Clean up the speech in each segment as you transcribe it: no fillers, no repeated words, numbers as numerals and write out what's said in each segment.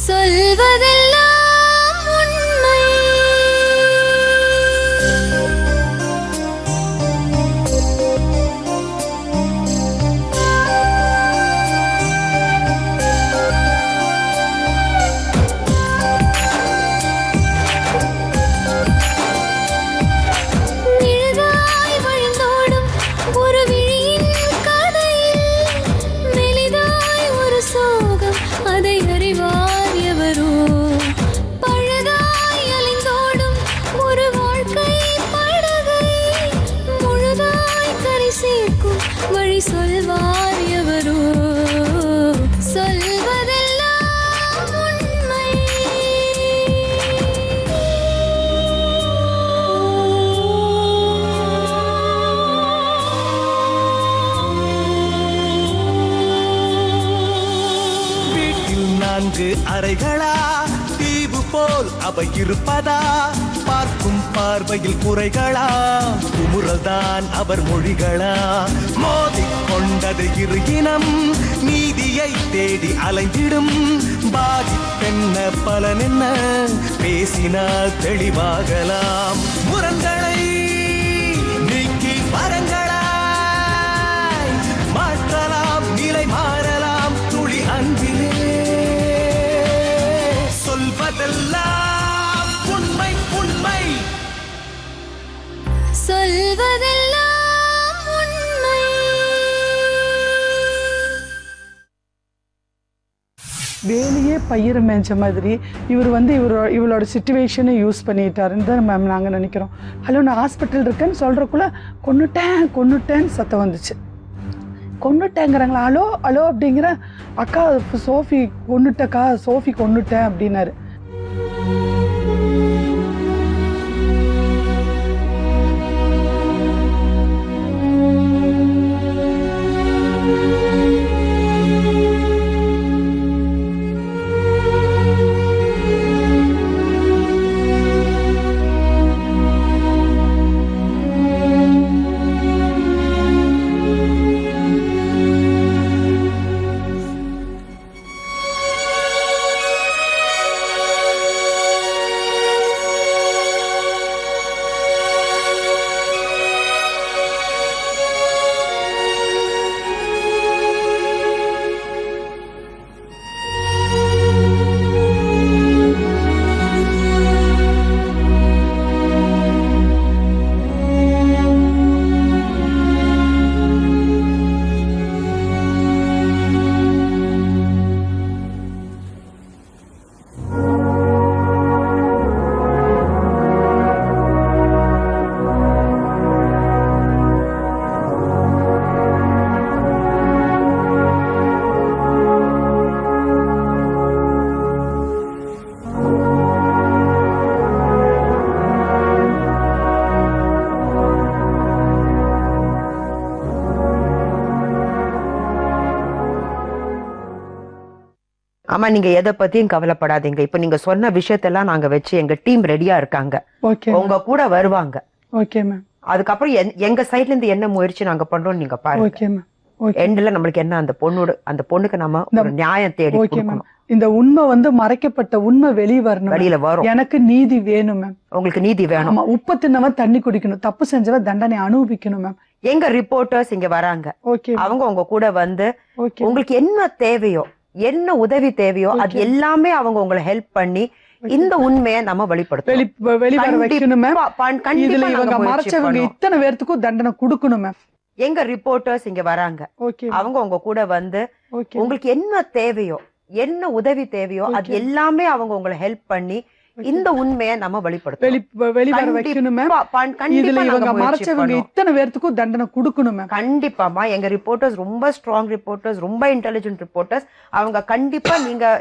சொல்வதெல்லாம் உண்மை. நிழலாய் வழிந்தோடும் ஒரு விழியின் கதையில் மெலிதாய் ஒரு சோகம், அதை அறிவார் எவரோ. பழுதாய் அலைந்தோடும் ஒரு வாழ்க்கை படகை முழுதாய் கரை சேர்க்கும் வழி சொல்வார் எவரோ. சொல்வதெல்லாம் உண்மை. வீட்டில் 4 அறைகளா, தீவு போல் அவை இருப்பதா? பார்க்கும் பார்வையில் குறைகளா, குமுறல்தான் அவர் மொழிகளா? மோதிக்கொண்டது இரு இனம், நீதியை தேடி அலைந்திடும். பாதிப்பென்ன பலன் என்ன, பேசினால் தெளிவாகலாம். முரண்களை நீக்கி வரங்களாய் மாற்றலாம், நிலை மாறலாம் துளி அன்பிலே. சொல்வதெல்லாம் உண்மை உண்மை. சொல்வதெல்லாம் உண்மை. வேலையே பயிர் மேய்ச்ச மாதிரி இவர் வந்து இவளோட சுச்சுவேஷனை யூஸ் பண்ணிட்டாருன்னு தான் மேம் நாங்கள் நினைக்கிறோம். ஹலோ, நான் ஹாஸ்பிட்டல் இருக்கேன்னு சொல்கிறக்குள்ள கொன்னுட்டேன்னு சத்தம் வந்துச்சு. கொன்னுட்டேங்கிறாங்களா? ஹலோ ஹலோ அப்படிங்கிற, அக்கா சோஃபி கொன்னுட்டக்கா, சோஃபி கொன்னுட்டேன் அப்படின்னாரு. ஆமா, நீங்க எதை பத்தியும் கவலைப்படாதீங்க. இப்ப நீங்க சொன்ன விஷயத்தெல்லாம் நாங்க வச்சு எங்க டீம் ரெடியா இருக்காங்க. உங்க கூட வருவாங்க. Okay ma'am. அதுக்கப்புறம் எங்க சைட்ல இருந்து என்ன முயற்சி நாங்க பண்றோம் நீங்க பாருங்க. Okay ma'am. எண்ட்ல நம்மளுக்கு என்ன, அந்த பொண்ணுக்கு நம்ம ஒரு நியாயம் தேடி கொடுக்கணும். இந்த உண்மை வந்து மறைக்கப்பட்ட உண்மை வெளியே வெளியில வரும். எனக்கு நீதி வேணும் மேம். உங்களுக்கு நீதி வேணும். உப்பு தின்னவன் தண்ணி குடிக்கணும், தப்பு செஞ்சவன் தண்டனை அனுபவிக்கணும் மேம். எங்க ரிப்போர்ட்டர்ஸ் இங்க வராங்க. அவங்க உங்க கூட வந்து உங்களுக்கு என்ன தேவையோ, என்ன உதவி தேவையோ அது எல்லாமே அவங்க உங்களை ஹெல்ப் பண்ணி இந்த உண்மையை நம்ம வெளிப்படுத்தணும். இத்தனை பேர்த்துக்கும் தண்டனை கொடுக்கணும் மேம். எங்க ரிப்போர்ட்டர்ஸ் இங்க வராங்க. அவங்க உங்க கூட வந்து உங்களுக்கு என்ன தேவையோ, என்ன உதவி தேவையோ அது எல்லாமே அவங்க உங்களை ஹெல்ப் பண்ணி இந்த உண்மையை நம்ம இத்தனை பேர்த்துக்கும் தண்டனை கொடுக்கணும் மேம். கண்டிப்பாமா. எங்க ரிப்போர்ட்டர்ஸ் ரொம்ப ஸ்ட்ராங் ரிப்போர்ட்டர்ஸ், ரொம்ப இன்டெலிஜென்ட் ரிப்போர்ட்டர்ஸ். அவங்க கண்டிப்பா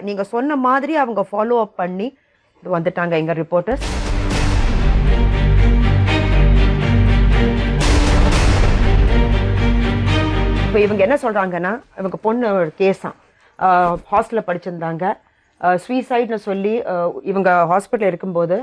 நீங்க சொன்ன மாதிரி அவங்க ஃபாலோ அப் பண்ணி வந்துட்டாங்க எங்க ரிப்போர்ட்டர்ஸ். இப்போ இவங்க என்ன சொல்றாங்கன்னா, இவங்க பொண்ணு கேஸா ஹாஸ்டல்ல படிச்சிருந்தாங்க, ஸ்வீசைட்னு சொல்லி இவங்க ஹாஸ்பிட்டல் இருக்கும்போது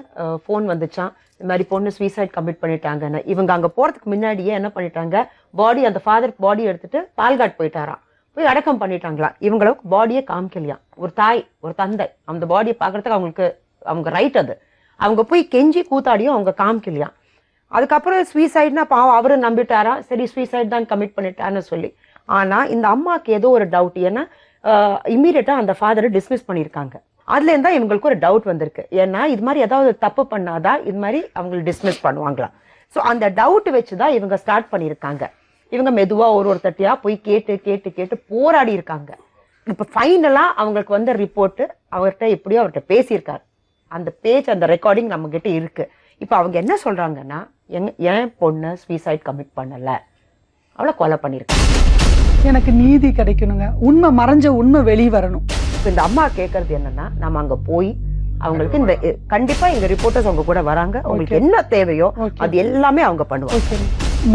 ஃபோன் வந்துச்சான், இந்த மாதிரி பொண்ணு ஸ்வீசைட் கமிட் பண்ணிட்டாங்கன்னு. இவங்க அங்கே போகிறதுக்கு முன்னாடியே என்ன பண்ணிட்டாங்க, பாடி அந்த ஃபாதர் பாடி எடுத்துட்டு பால்காட் போயிட்டாராம். போய் அடக்கம் பண்ணிட்டாங்களாம். இவங்களுக்கு பாடியே காமிக்கலையாம். ஒரு தாய் ஒரு தந்தை அந்த பாடியை பார்க்கறதுக்கு அவங்களுக்கு அவங்க ரைட் அது. அவங்க போய் கெஞ்சி கூத்தாடியும் அவங்க காமிக்கலையாம். அதுக்கப்புறம் ஸ்வீசைட்னா பாவம் அவரு நம்பிட்டாரா, சரி ஸ்வீசைட் தான் கமிட் பண்ணிட்டான்னு சொல்லி. ஆனா இந்த அம்மாவுக்கு ஏதோ ஒரு டவுட். ஏன்னா இம்மீடியட்டா அந்த ஃபாதரை டிஸ்மிஸ் பண்ணியிருக்காங்க. அதுல இருந்தா இவங்களுக்கு ஒரு டவுட் வந்திருக்கு. ஏன்னா இது மாதிரி ஏதாவது தப்பு பண்ணாதான் இது மாதிரி அவங்களை டிஸ்மிஸ் பண்ணுவாங்களா. ஸோ அந்த டவுட் வச்சுதான் இவங்க ஸ்டார்ட் பண்ணியிருக்காங்க. இவங்க மெதுவா ஒரு தட்டியா போய் கேட்டு கேட்டு கேட்டு போராடி இருக்காங்க. இப்ப ஃபைனலா அவங்களுக்கு வந்த ரிப்போர்ட் அவர்கிட்ட பேசியிருக்காரு. அந்த பேஜ் அந்த ரெக்கார்டிங் நம்ம கிட்ட இருக்கு. இப்ப அவங்க என்ன சொல்றாங்கன்னா, என் பொண்ணு சூசைட் கமிட் பண்ணல, அவளை கொலை பண்ணிருக்காங்க. எனக்கு நீதி கிடைக்கணுங்க. உண்மை மறைஞ்ச உண்மை வெளியே வரணும். இப்ப இந்த அம்மா கேட்கறது என்னன்னா, நம்ம அங்க போய் அவங்களுக்கு இந்த கண்டிப்பா எங்க ரிப்போர்ட்டர்ஸ் அவங்க கூட வராங்க, உங்களுக்கு என்ன தேவையோ அது எல்லாமே அவங்க பண்ணுவாங்க.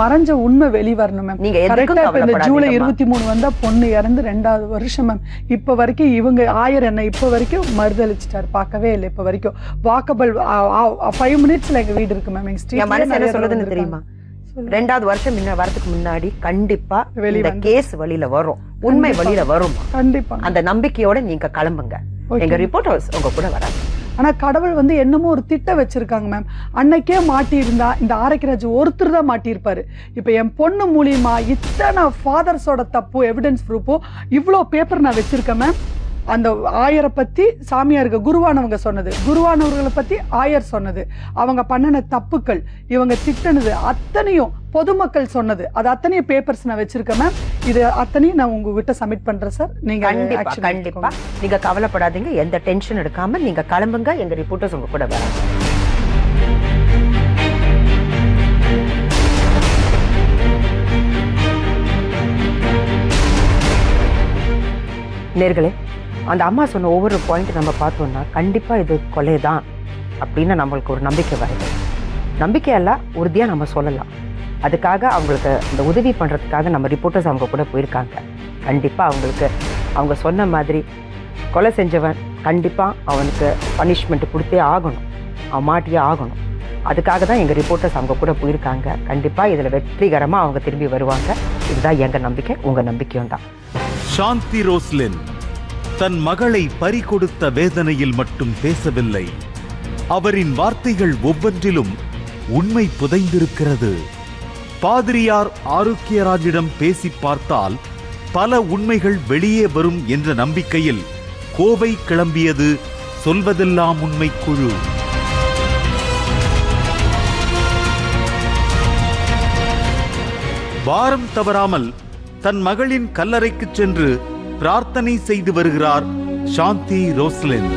மறைஞ்ச உண்மை வெளிவரணும் மேம். நீங்க இந்த ஜூலை 23 வந்தா பொண்ணு இறந்து 2வது வருஷம் மேம். இப்ப வரைக்கும் இவங்க ஆயர் என்ன இப்ப வரைக்கும் மறுதளிச்சிட்டாரு, பார்க்கவே இல்லை இப்ப வரைக்கும். வாக்கபிள் 5 மினிட்ஸ்ல எங்க வீடு இருக்கு மேம். எங்க ஸ்ட்ரீட் மனசு என்ன சொல்லுதுன்னு தெரியுமா? 2வது வருஷம் வரதுக்கு முன்னாடி கண்டிப்பா இந்த கேஸ் வெளியில வரும், உண்மை வெளியில வரும் கண்டிப்பா. அந்த நம்பிக்கையோட நீங்க கிளம்புங்க, எங்க ரிப்போர்ட்டர்ஸ் உங்க கூட வராங்க. ஆனா கடவுள் என்னமோ ஒரு திட்டம் வச்சிருக்காங்க மேம். அன்னைக்கே மாட்டி இருந்தா இந்த ஆரோக்கியராஜ் ஒருத்தர் தான் மாட்டியிருப்பாரு. இப்ப என் பொண்ணு மூலியமா இத்தனை ஃபாதர்ஸோட தப்பு எவிடன்ஸ் ப்ரூஃபும் இவ்வளோ பேப்பர் நான் வச்சிருக்கேன் மேம். அந்த ஆயரை பத்தி சாமியாருக்கு குருவானவங்க சொன்னது, குருவானவர்களை பத்தி ஆயர் சொன்னது, அவங்க பண்ணின தப்புக்கள், இவங்க திட்டினது அத்தனையும் பொதுமக்கள் சொன்னது, அது அத்தனையும் பேப்பர்ஸ் நான் வச்சிருக்கேன் மேம். இது அத்தனையும் நான் உங்ககிட்ட சப்மிட் பண்றேன் சார். நீங்க கண்டிப்பா நீங்க கவலைப்படாதீங்க, எந்த டென்ஷன் எடுக்காம நீங்க கிளம்புங்க, எங்க ரிப்போர்ட்டர்ஸ் உங்க கூட வராங்க. நேர்களே, அந்த அம்மா சொன்ன ஒவ்வொரு பாயிண்ட் நம்ம பார்த்தோம்னா கண்டிப்பா இது கொலைதான் அப்படின்னு நம்மளுக்கு ஒரு நம்பிக்கை வருது. நம்பிக்கையெல்லாம் உறுதியா நம்ம சொல்லலாம். அதுக்காக அவங்களுக்கு இந்த உதவி பண்றதுக்காக நம்ம ரிப்போர்ட்டர்ஸ் அவங்க கூட போயிருக்காங்க. கண்டிப்பா அவங்களுக்கு அவங்க சொன்ன மாதிரி கொலை செஞ்சவன் கண்டிப்பா அவனுக்கு பனிஷ்மெண்ட் கொடுத்தே ஆகணும், அவன் மாட்டியே ஆகணும். அதுக்காக தான் எங்க ரிப்போர்ட்டர்ஸ் அவங்க கூட போயிருக்காங்க. கண்டிப்பா இதுல வெற்றிகரமா அவங்க திரும்பி வருவாங்க. இதுதான் எங்க நம்பிக்கை, உங்க நம்பிக்கையும் தான். சாந்தி ரோஸ்லின் தன் மகளை பறிகொடுத்த வேதனையில் மட்டும் பேசவில்லை. அவரின் வார்த்தைகள் ஒவ்வொன்றிலும் உண்மை புதைந்திருக்கிறது. பாதிரியார் ஆரோக்கியராஜிடம் பேசி பார்த்தால் பல உண்மைகள் வெளியே வரும் என்ற நம்பிக்கையில் கோவை கிளம்பியது சொல்வதெல்லாம் உண்மை குழு. வாரம் தவறாமல் தன் மகளின் கல்லறைக்கு சென்று பிரார்த்தனை செய்து வருகிறார் சாந்தி ரோஸ்லின்.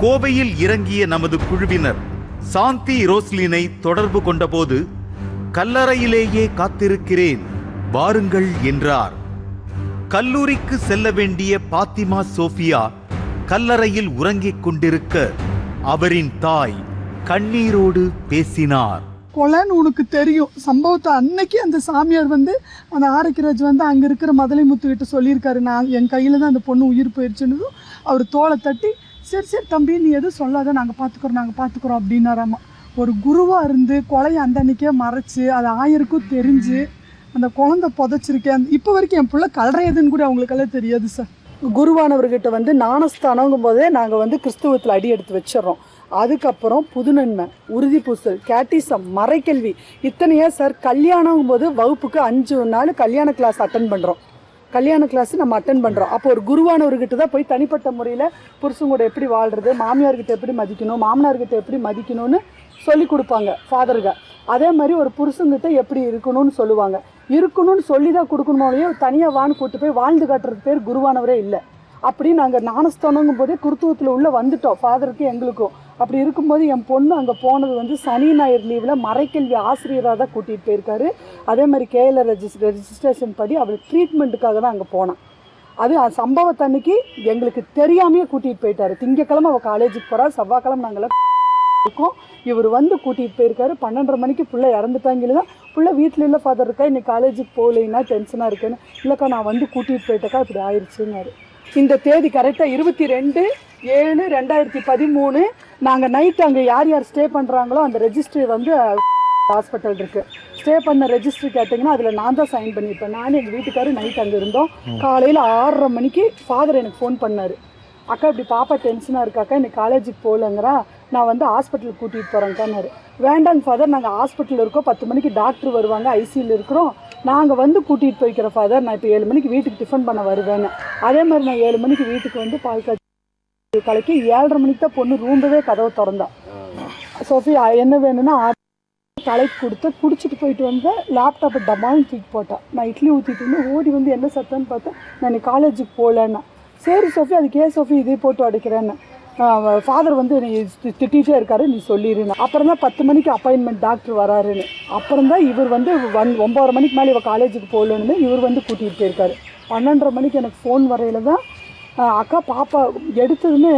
கோவையில் இறங்கிய நமது குழுவினர் சாந்தி ரோஸ்லினை தொடர்பு கொண்டபோது கல்லறையிலேயே காத்திருக்கிறேன் வாருங்கள் என்றார். கல்லூரிக்கு செல்ல வேண்டிய பாத்திமா சோஃபியா கல்லறையில் உறங்கிக் கொண்டிருக்க அவரின் தாய் கண்ணீரோடு பேசினார். கொலைன்னு உனக்கு தெரியும். சம்பவத்தை அன்னைக்கு அந்த சாமியார் அந்த ஆரோக்கியராஜ் அங்கே இருக்கிற மதலைமுத்து கிட்ட சொல்லியிருக்காரு, நான் என் கையில் தான் அந்த பொண்ணு உயிர் போயிடுச்சுன்னு. அவர் தோலை தட்டி, சரி சரி தம்பி நீ எதுவும் சொல்லாத, நாங்கள் பார்த்துக்குறோம் அப்படின்னாராமா. ஒரு குருவாக இருந்து கொலையை அந்த அன்னைக்கே மறைச்சி அது ஆயருக்கும் தெரிஞ்சு அந்த குழந்தை புதைச்சிருக்கேன். இப்போ வரைக்கும் என் பிள்ளை கலரையதுன்னு கூட அவங்களுக்கெல்லாம் தெரியாது சார். குருவானவர்கிட்ட வந்து ஞானஸ்தானங்கும் போதே நாங்கள் வந்து கிறிஸ்துவத்தில் அடி எடுத்து வச்சிடறோம். அதுக்கப்புறம் புதுநன்மை, உறுதி பூசல், கேட்டிசம், மறைக்கல்வி, இத்தனையே சார். கல்யாணங்கும் போது வகுப்புக்கு 5 நாள் கல்யாண கிளாஸ் அட்டன் பண்ணுறோம். கல்யாண கிளாஸ் நம்ம அட்டன் பண்ணுறோம். அப்போ ஒரு குருவானவர்கிட்ட தான் போய் தனிப்பட்ட முறையில் புருஷன் கூட எப்படி வாழ்கிறது, மாமியார்கிட்ட எப்படி மதிக்கணும், மாமனார்கிட்ட எப்படி மதிக்கணும்னு சொல்லி கொடுப்பாங்க ஃபாதருங்க. அதே மாதிரி ஒரு புருஷங்கிட்ட எப்படி இருக்கணும்னு சொல்லுவாங்க. இருக்கணும்னு சொல்லி தான் கொடுக்கணுமோலையே தனியாக வான்னு கூட்டு போய் வாழ்ந்து காட்டுறது பேர் குருவானவரே இல்லை. அப்படி நாங்கள் ஞானஸ்தானங்கும் போதே குருத்துவத்தில் உள்ளே வந்துட்டோம், ஃபாதருக்கு எங்களுக்கும். அப்படி இருக்கும்போது என் பொண்ணு அங்கே போனது வந்து சனி ஞாயிறு லீவில் மறைக்கல்வி ஆசிரியராக தான் கூட்டிகிட்டு போயிருக்காரு. அதே மாதிரி கேஎல்ஆர் ரெஜிஸ்ட்ரேஷன் படி அவள் ட்ரீட்மெண்ட்டுக்காக தான் அங்கே போனான். அது சம்பவத்தன்னைக்கு எங்களுக்கு தெரியாமையே கூட்டிகிட்டு போயிட்டாரு. திங்கக்கிழமை அவள் காலேஜுக்கு போகிறா, செவ்வாய்க்கிழமை நாங்களாம் இருக்கோம். இவர் வந்து கூட்டிகிட்டு போயிருக்காரு. 12:30 மணிக்கு பிள்ளை இறந்துட்டாங்க தான். பிள்ளை வீட்டில் இல்லை ஃபாதர் இருக்கா, இன்னைக்கு காலேஜுக்கு போகலைன்னா டென்ஷனாக இருக்குன்னு. இல்லைக்கா நான் வந்து கூட்டிகிட்டு போயிட்டக்கா இப்படி ஆயிடுச்சுன்னாரு. இந்த தேதி கரெக்டாக 22/7/2013 நாங்கள் நைட் அங்கே யார் யார் ஸ்டே பண்ணுறாங்களோ அந்த ரெஜிஸ்ட்ரி வந்து ஹாஸ்பிட்டல் இருக்குது. ஸ்டே பண்ண ரெஜிஸ்ட்ரி கேட்டிங்கன்னா அதில் நான் தான் சைன் பண்ணியிருப்பேன். நானும் எங்கள் வீட்டுக்காரர் நைட் அங்கே இருந்தோம். காலையில் 6:30 மணிக்கு ஃபாதர் எனக்கு ஃபோன் பண்ணார். அக்கா இப்படி பாப்பா டென்ஷனாக இருக்காக்கா, இன்னைக்கு காலேஜுக்கு போகலங்கிறா, நான் வந்து ஹாஸ்பிட்டலுக்கு கூட்டிகிட்டு போகிறேங்க்கான்னாரு. வேண்டாங்க ஃபாதர், நாங்கள் ஹாஸ்பிட்டலில் இருக்கோம், 10 மணிக்கு டாக்டர் வருவாங்க, ஐசியூவில் இருக்கிறோம், நாங்கள் வந்து கூட்டிகிட்டு போய்க்கிறோம் ஃபாதர், நான் இப்போ 7 மணிக்கு வீட்டுக்கு டிஃபன் பண்ண வருவேன்னு. அதே மாதிரி நான் 7 மணிக்கு வீட்டுக்கு வந்து பால் காய்ச்சி கலக்கி 7:30 மணிக்கு தான் பொண்ணு ரூம்பவே கதவை திறந்தான். சோஃபி என்ன வேணும்னா தலைக்கு கொடுத்து குடிச்சிட்டு போயிட்டு வந்தேன். லேப்டாப்பை டப்பாவும் தூக்கி போட்டான். நான் இட்லி ஊற்றிட்டு வந்து ஓடி வந்து என்ன சத்தம்னு பார்த்தேன். நான் இன்னைக்கு காலேஜுக்கு போகலன்னா. சரி சோஃபி, அதுக்கு ஏன் சோஃபி இதே போட்டு அடைக்கிறேன்னு. ஃபாதர் வந்து நீ திட்டிகிட்டே இருக்காரு, நீ சொல்லிடுன்னு. அப்புறம் தான் 10 மணிக்கு அப்பாயின்மெண்ட் டாக்டர் வராருன்னு. அப்புறம் தான் இவர் வந்து 9:30 மணிக்கு மேலே இவள் காலேஜுக்கு போகலன்னு இவர் வந்து கூட்டிகிட்டு போயிருக்காரு. 12:30 மணிக்கு எனக்கு ஃபோன் வரையில் தான் அக்கா பாப்பா எடுத்ததுமே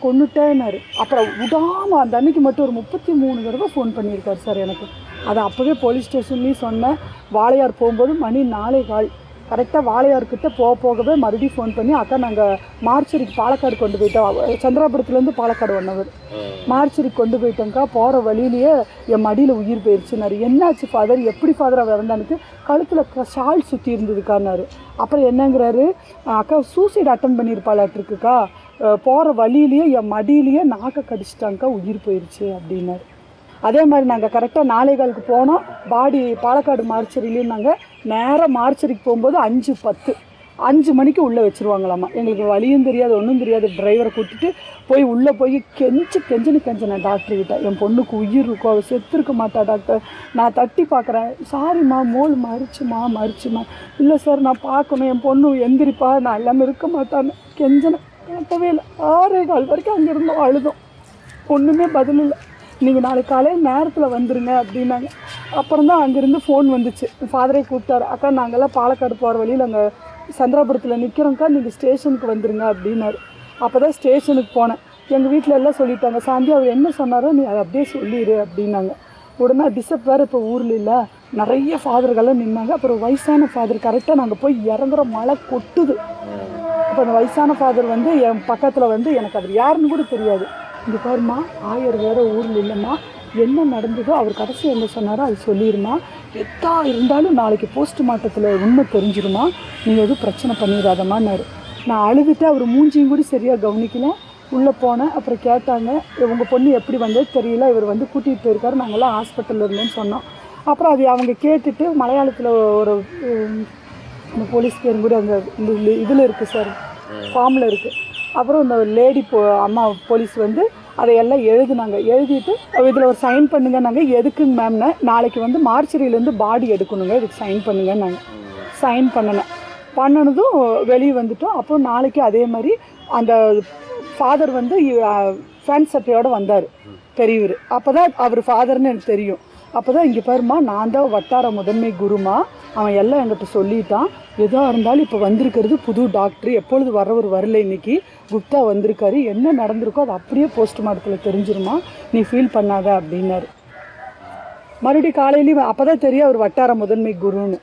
கொன்னுட்டேன்னாரு. அப்புறம் விடாமல் அந்த அன்னைக்கு மட்டும் ஒரு 33 தடவை ஃபோன் பண்ணியிருக்காரு சார் எனக்கு. அதை அப்போவே போலீஸ் ஸ்டேஷன்லேயும் சொன்னேன். வாளையார் போகும்போது மணி 4:15 கரெக்டாக வாளையார்கிட்ட போகவே மறுபடியும் ஃபோன் பண்ணி, அக்கா நாங்கள் மார்ச்சரிக்கு பாலக்காடு கொண்டு போயிட்டோம். சந்திராபுரத்துலேருந்து பாலக்காடு 1 hour. மார்ச்சரிக்கு கொண்டு போயிட்டோங்க்கா, போகிற வழியிலேயே என் மடியில் உயிர் போயிடுச்சுனாரு. என்னாச்சு ஃபாதர், எப்படி ஃபாதர் அவர் இறந்தானுக்கு? கழுத்தில் ஷால் சுற்றி இருந்ததுக்கான்னாரு. அப்புறம் என்னங்கிறாரு, அக்கா சூசைட் அட்டன் பண்ணியிருப்பாளாட்டிருக்குக்கா, போகிற வழியிலேயே என் மடியிலேயே நாக்கை கடிச்சிட்டாங்க்கா, உயிர் போயிடுச்சு அப்படின்னாரு. அதே மாதிரி நாங்கள் கரெக்டாக 4:15 போனோம். பாடி பாலக்காடு மார்ச்சரிலையும் நாங்கள் நேராக மார்ச்சரிக்கு போகும்போது 5:10 5 மணிக்கு உள்ளே வச்சுருவாங்களாம்மா. எங்களுக்கு வழியும் தெரியாது, ஒன்றும் தெரியாது. டிரைவரை கூட்டிட்டு போய் உள்ளே போய் கெஞ்சினேன் டாக்டர்கிட்ட, என் பொண்ணுக்கு உயிர் இருக்கும், அவள் செத்துருக்க மாட்டா டாக்டர், நான் தட்டி பார்க்குறேன். சாரிம்மா, மோள் மறிச்சுமா. இல்லை சார் நான் பார்க்கணும், என் பொண்ணு எந்திரிப்பா, நான் எல்லாமே இருக்க மாட்டான்னு கெஞ்சினேன். கேட்டவே இல்லை. 6:15 வரைக்கும் அங்கே இருந்தோம், அழுதோம். ஒன்றுமே பதில் இல்லை. நீங்கள் நாளைக்கு காலையில் நேரத்தில் வந்துடுங்க அப்படின்னாங்க. அப்புறம் தான் அங்கேருந்து ஃபோன் வந்துச்சு. ஃபாதரே கூப்பிட்டாரு, அக்கா நாங்கள்லாம் பாலக்காடு போகிற வழியில் அங்கே சந்திராபுரத்தில் நிற்கிறோங்க்கா, நீங்கள் ஸ்டேஷனுக்கு வந்துடுங்க அப்படின்னாரு. அப்போ தான் ஸ்டேஷனுக்கு போனேன். எங்கள் வீட்டில் எல்லாம் சொல்லிட்டாங்க, சாந்தி அவர் என்ன சொன்னாரோ நீ அதை அப்படியே சொல்லிடு அப்படின்னாங்க. உடனே பிஷப் வேறு இப்போ ஊரில் இல்லை, நிறைய ஃபாதர்கள்லாம் நின்னாங்க. அப்புறம் வயசான ஃபாதர் கரெக்டாக நாங்கள் போய் இறங்குற மழை கொட்டுது. அப்போ அந்த வயசான ஃபாதர் வந்து என் பக்கத்தில் வந்து, எனக்கு அவர் யாருன்னு கூட தெரியாது. இங்கே பாருமா, ஆயர் வேறு ஊரில் இல்லைம்மா, என்ன நடந்ததோ அவர் கடைசி என்ன சொன்னாரோ அது சொல்லிடுமா, எதா இருந்தாலும் நாளைக்கு போஸ்ட்மார்ட்டத்தில் உண்மை தெரிஞ்சிருமா, நீ எதுவும் பிரச்சனை பண்ணிடாதம்மான்னாரு. நான் அழுதுட்டு அவர் மூஞ்சியும் கூட சரியாக கவனிக்கல. உள்ளே போனேன். அப்புறம் கேட்டாங்க, உங்கள் பொண்ணு எப்படி வந்தது தெரியல, இவர் வந்து கூட்டிகிட்டு போயிருக்காரு, நாங்கள்லாம் ஹாஸ்பிட்டலில் இருந்தேன்னு சொன்னோம். அப்புறம் அது அவங்க கேட்டுட்டு மலையாளத்தில் ஒரு இந்த போலீஸ் பேரும் கூட அந்த இதில் இருக்குது சார், ஃபார்மில் இருக்குது. அப்புறம் இந்த லேடி அம்மா போலீஸ் வந்து அதையெல்லாம் எழுதினாங்க. எழுதிட்டு இதில் ஒரு சைன் பண்ணுங்க. நாங்கள் எதுக்குங்க மேம்னா, நாளைக்கு வந்து மார்ச்சரியிலேருந்து பாடி எடுக்கணுங்க, இதுக்கு சைன் பண்ணுங்க. நாங்கள் சைன் பண்ணனதும் வெளியே வந்துட்டோம். அப்புறம் நாளைக்கு அதே மாதிரி அந்த ஃபாதர் வந்து ஃபேன் சட்டையோடு வந்தார் பெரியவர். அப்போ தான் அவர் ஃபாதர்னு எனக்கு தெரியும். அப்போ தான் இங்கே பாருமா, நான் தான் வட்டார முதன்மை குருமா, அவன் எல்லாம் என்கிட்ட சொல்லிட்டான், எதாக இருந்தாலும் இப்போ வந்திருக்கிறது புது டாக்டர், எப்பொழுது வரவர் வரல, இன்னைக்கு குப்தா வந்திருக்காரு, என்ன நடந்திருக்கோ அது அப்படியே போஸ்ட்மார்ட்டத்தில் தெரிஞ்சிருமா, நீ ஃபீல் பண்ணாத அப்படின்னாரு. மறுபடியும் காலையிலேயும் அப்போ தான் தெரியும் அவர் வட்டார முதன்மை குருன்னு.